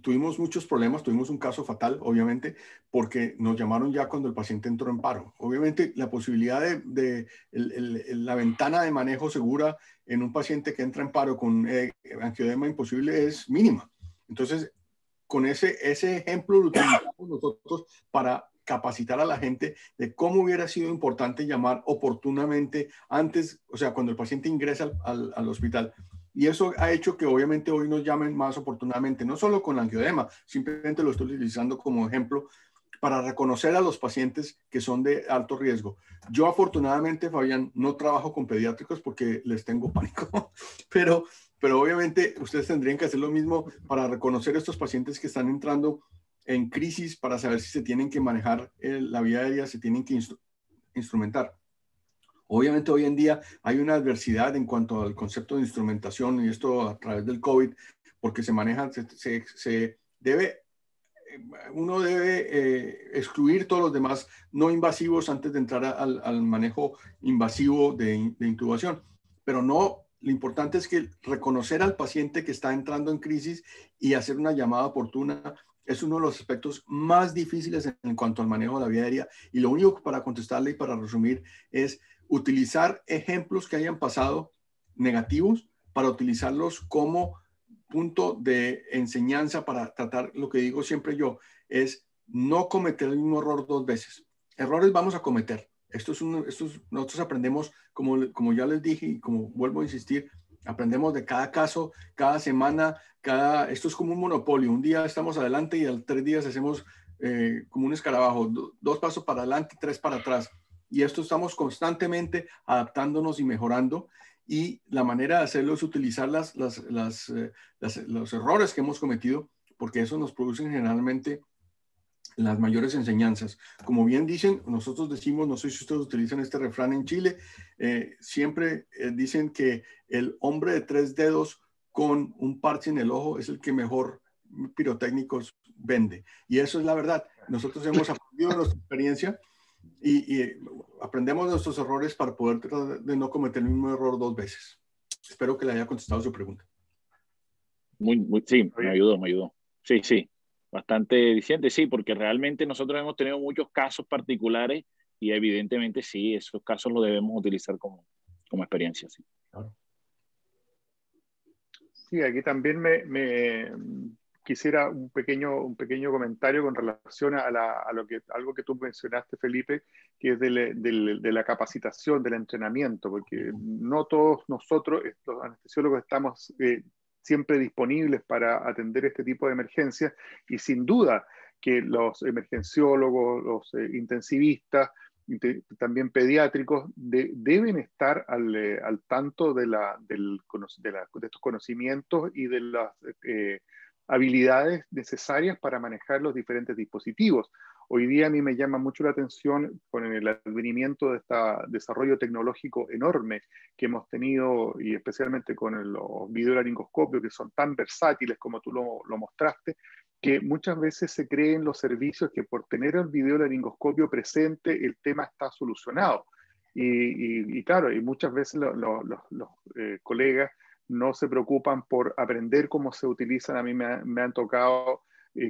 tuvimos muchos problemas, tuvimos un caso fatal, obviamente, porque nos llamaron ya cuando el paciente entró en paro. Obviamente, la posibilidad la ventana de manejo segura en un paciente que entra en paro con angiodema imposible es mínima. Entonces, con ese ejemplo lo utilizamos nosotros para capacitar a la gente de cómo hubiera sido importante llamar oportunamente antes, o sea, cuando el paciente ingresa al hospital. Y eso ha hecho que obviamente hoy nos llamen más oportunamente, no solo con la angiodema, simplemente lo estoy utilizando como ejemplo para reconocer a los pacientes que son de alto riesgo. Yo afortunadamente, Fabián, no trabajo con pediátricos porque les tengo pánico, pero obviamente ustedes tendrían que hacer lo mismo para reconocer a estos pacientes que están entrando en crisis, para saber si se tienen que manejar la vía aérea, se tienen que instrumentar. Obviamente hoy en día hay una adversidad en cuanto al concepto de instrumentación, y esto a través del COVID, porque se maneja, uno debe excluir todos los demás no invasivos antes de entrar al manejo invasivo de intubación. Pero no, lo importante es que reconocer al paciente que está entrando en crisis y hacer una llamada oportuna es uno de los aspectos más difíciles en cuanto al manejo de la vía aérea. Y lo único para contestarle y para resumir es utilizar ejemplos que hayan pasado negativos para utilizarlos como punto de enseñanza para tratar lo que digo siempre yo, es no cometer el mismo error 2 veces. Errores vamos a cometer. Nosotros aprendemos, como ya les dije y como vuelvo a insistir, aprendemos de cada caso, cada semana, esto es como un monopolio. Un día estamos adelante y al 3 días hacemos como un escarabajo, 2 pasos para adelante, 3 para atrás. Y esto estamos constantemente adaptándonos y mejorando. Y la manera de hacerlo es utilizar los errores que hemos cometido, porque eso nos produce generalmente las mayores enseñanzas. Como bien dicen, nosotros decimos, no sé si ustedes utilizan este refrán en Chile, siempre dicen que el hombre de 3 dedos con un parche en el ojo es el que mejor pirotécnicos vende. Y eso es la verdad. Nosotros hemos aprendido de nuestra experiencia y aprendemos de nuestros errores para poder tratar de no cometer el mismo error 2 veces. Espero que le haya contestado su pregunta. Sí, me ayudó. Sí, bastante diciente, sí, porque realmente nosotros hemos tenido muchos casos particulares y evidentemente sí, esos casos los debemos utilizar como experiencia. Sí, claro. Sí, aquí también me quisiera un pequeño comentario con relación a algo que tú mencionaste, Felipe, que es de la capacitación, del entrenamiento, porque no todos nosotros, los anestesiólogos, estamos siempre disponibles para atender este tipo de emergencias, y sin duda que los emergenciólogos, los intensivistas, también pediátricos, deben estar al tanto de estos conocimientos y de las habilidades necesarias para manejar los diferentes dispositivos. Hoy día a mí me llama mucho la atención con el advenimiento de este desarrollo tecnológico enorme que hemos tenido, y especialmente con los videolaringoscopios, que son tan versátiles como tú lo mostraste, que muchas veces se creen los servicios que por tener el videolaringoscopio presente el tema está solucionado. Y claro, y muchas veces los colegas no se preocupan por aprender cómo se utilizan. A mí me han tocado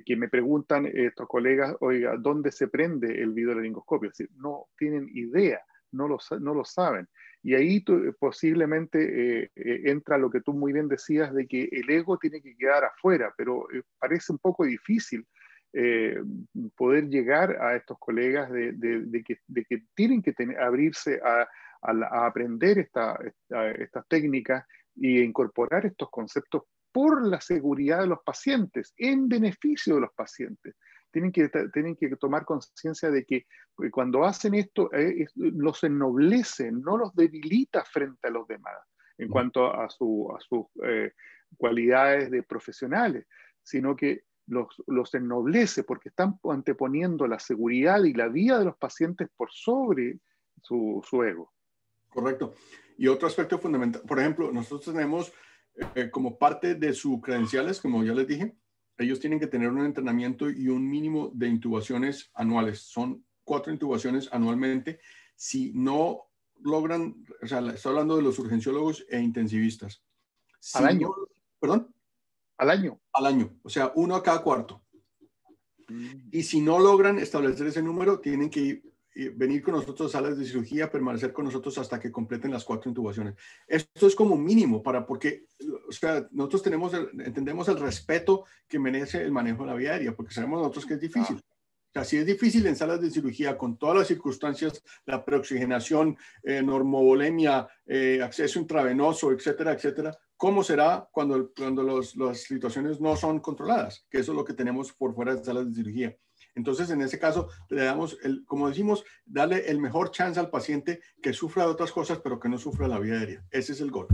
que me preguntan estos colegas, oiga, ¿dónde se prende el videolaringoscopio? Es decir, no tienen idea, no lo saben. Y ahí posiblemente entra lo que tú muy bien decías, de que el ego tiene que quedar afuera, pero parece un poco difícil poder llegar a estos colegas de que tienen que abrirse a aprender estas técnicas e incorporar estos conceptos por la seguridad de los pacientes, en beneficio de los pacientes. Tienen que tomar conciencia de que cuando hacen esto, los ennoblece, no los debilita frente a los demás, en cuanto a sus cualidades de profesionales, sino que los ennoblece porque están anteponiendo la seguridad y la vida de los pacientes por sobre su ego. Correcto. Y otro aspecto fundamental, por ejemplo, nosotros tenemos como parte de sus credenciales, como ya les dije, ellos tienen que tener un entrenamiento y un mínimo de intubaciones anuales. Son 4 intubaciones anualmente. Si no logran, o sea, estoy hablando de los urgenciólogos e intensivistas. ¿Al año? ¿Perdón? ¿Al año? Al año, o sea, 1 a cada cuarto. Y si no logran establecer ese número, tienen que venir con nosotros a salas de cirugía, permanecer con nosotros hasta que completen las 4 intubaciones. Esto es como mínimo porque, o sea, nosotros entendemos el respeto que merece el manejo de la vía aérea, porque sabemos nosotros que es difícil. O sea, si es difícil en salas de cirugía con todas las circunstancias, la preoxigenación, normovolemia, acceso intravenoso, etcétera, etcétera, ¿cómo será cuando las situaciones no son controladas? Que eso es lo que tenemos por fuera de salas de cirugía. Entonces, en ese caso, le damos, como decimos, darle el mejor chance al paciente que sufra de otras cosas, pero que no sufra la vía aérea. Ese es el gol.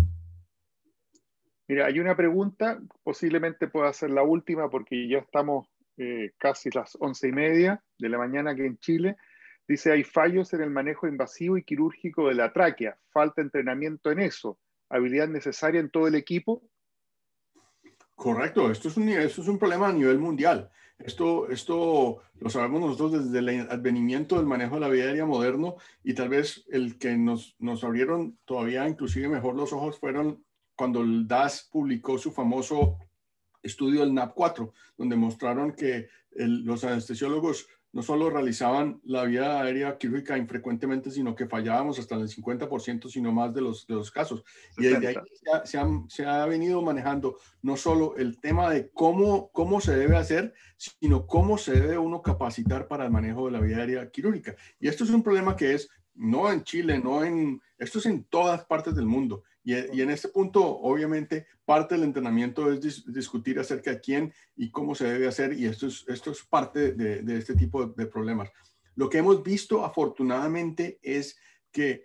Mira, hay una pregunta, posiblemente pueda ser la última, porque ya estamos casi las 11:30 de la mañana aquí en Chile. Dice, hay fallos en el manejo invasivo y quirúrgico de la tráquea. Falta entrenamiento en eso. ¿Habilidad necesaria en todo el equipo? Correcto. Esto es un problema a nivel mundial. Esto lo sabemos nosotros desde el advenimiento del manejo de la vía aérea moderno, y tal vez el que nos abrieron todavía inclusive mejor los ojos fueron cuando el DAS publicó su famoso estudio del NAP4, donde mostraron que los anestesiólogos no solo realizaban la vía aérea quirúrgica infrecuentemente, sino que fallábamos hasta en el 50%, sino más de los casos. Y desde ahí se ha venido manejando no solo el tema de cómo se debe hacer, sino cómo se debe uno capacitar para el manejo de la vía aérea quirúrgica. Y esto es un problema que es no en Chile, esto es en todas partes del mundo. Y en este punto, obviamente, parte del entrenamiento es discutir acerca de quién y cómo se debe hacer, y esto es parte de este tipo de problemas. Lo que hemos visto, afortunadamente, es que,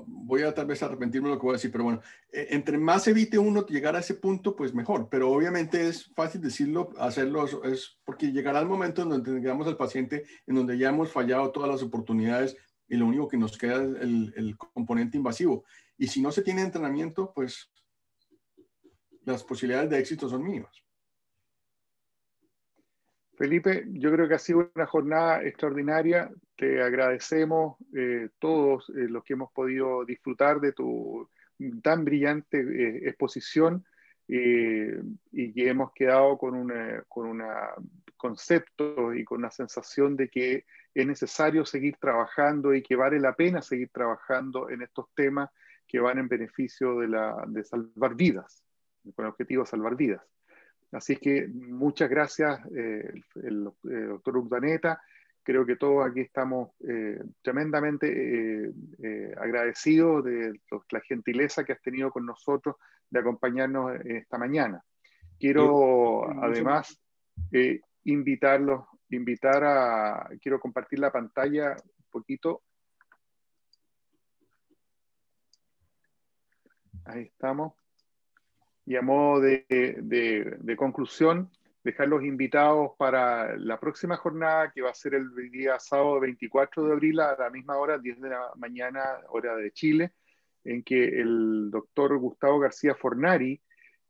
voy a tal vez arrepentirme de lo que voy a decir, pero bueno, entre más evite uno llegar a ese punto, pues mejor. Pero obviamente es fácil decirlo, hacerlo, es porque llegará el momento en donde tengamos al paciente, en donde ya hemos fallado todas las oportunidades y lo único que nos queda es el componente invasivo. Y si no se tiene entrenamiento, pues las posibilidades de éxito son mínimas. Felipe, yo creo que ha sido una jornada extraordinaria. Te agradecemos todos los que hemos podido disfrutar de tu tan brillante exposición y que hemos quedado con un concepto y con una sensación de que es necesario seguir trabajando y que vale la pena seguir trabajando en estos temas que van en beneficio de salvar vidas, con el objetivo de salvar vidas. Así que muchas gracias, el doctor Urdaneta. Creo que todos aquí estamos tremendamente agradecidos de la gentileza que has tenido con nosotros de acompañarnos esta mañana. Quiero además quiero compartir la pantalla un poquito. Ahí estamos. Y a modo de conclusión, dejar los invitados para la próxima jornada, que va a ser el día sábado 24 de abril a la misma hora, 10 de la mañana, hora de Chile, en que el doctor Gustavo García Fornari,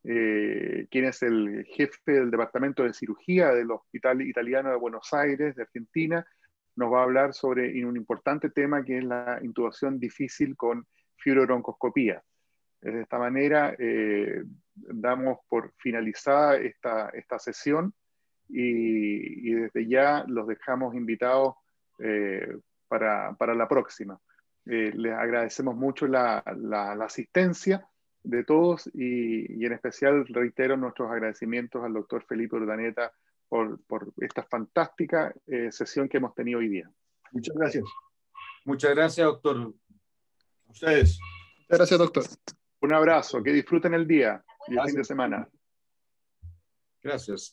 quien es el jefe del Departamento de Cirugía del Hospital Italiano de Buenos Aires, de Argentina, nos va a hablar sobre un importante tema que es la intubación difícil con fibrobroncoscopía. De esta manera damos por finalizada esta sesión y desde ya los dejamos invitados para la próxima. Les agradecemos mucho la asistencia de todos y en especial reitero nuestros agradecimientos al doctor Felipe Urdaneta por esta fantástica sesión que hemos tenido hoy día. Muchas gracias. Muchas gracias, doctor. A ustedes. Muchas gracias, doctor. Un abrazo, que disfruten el día y el fin de semana. Gracias.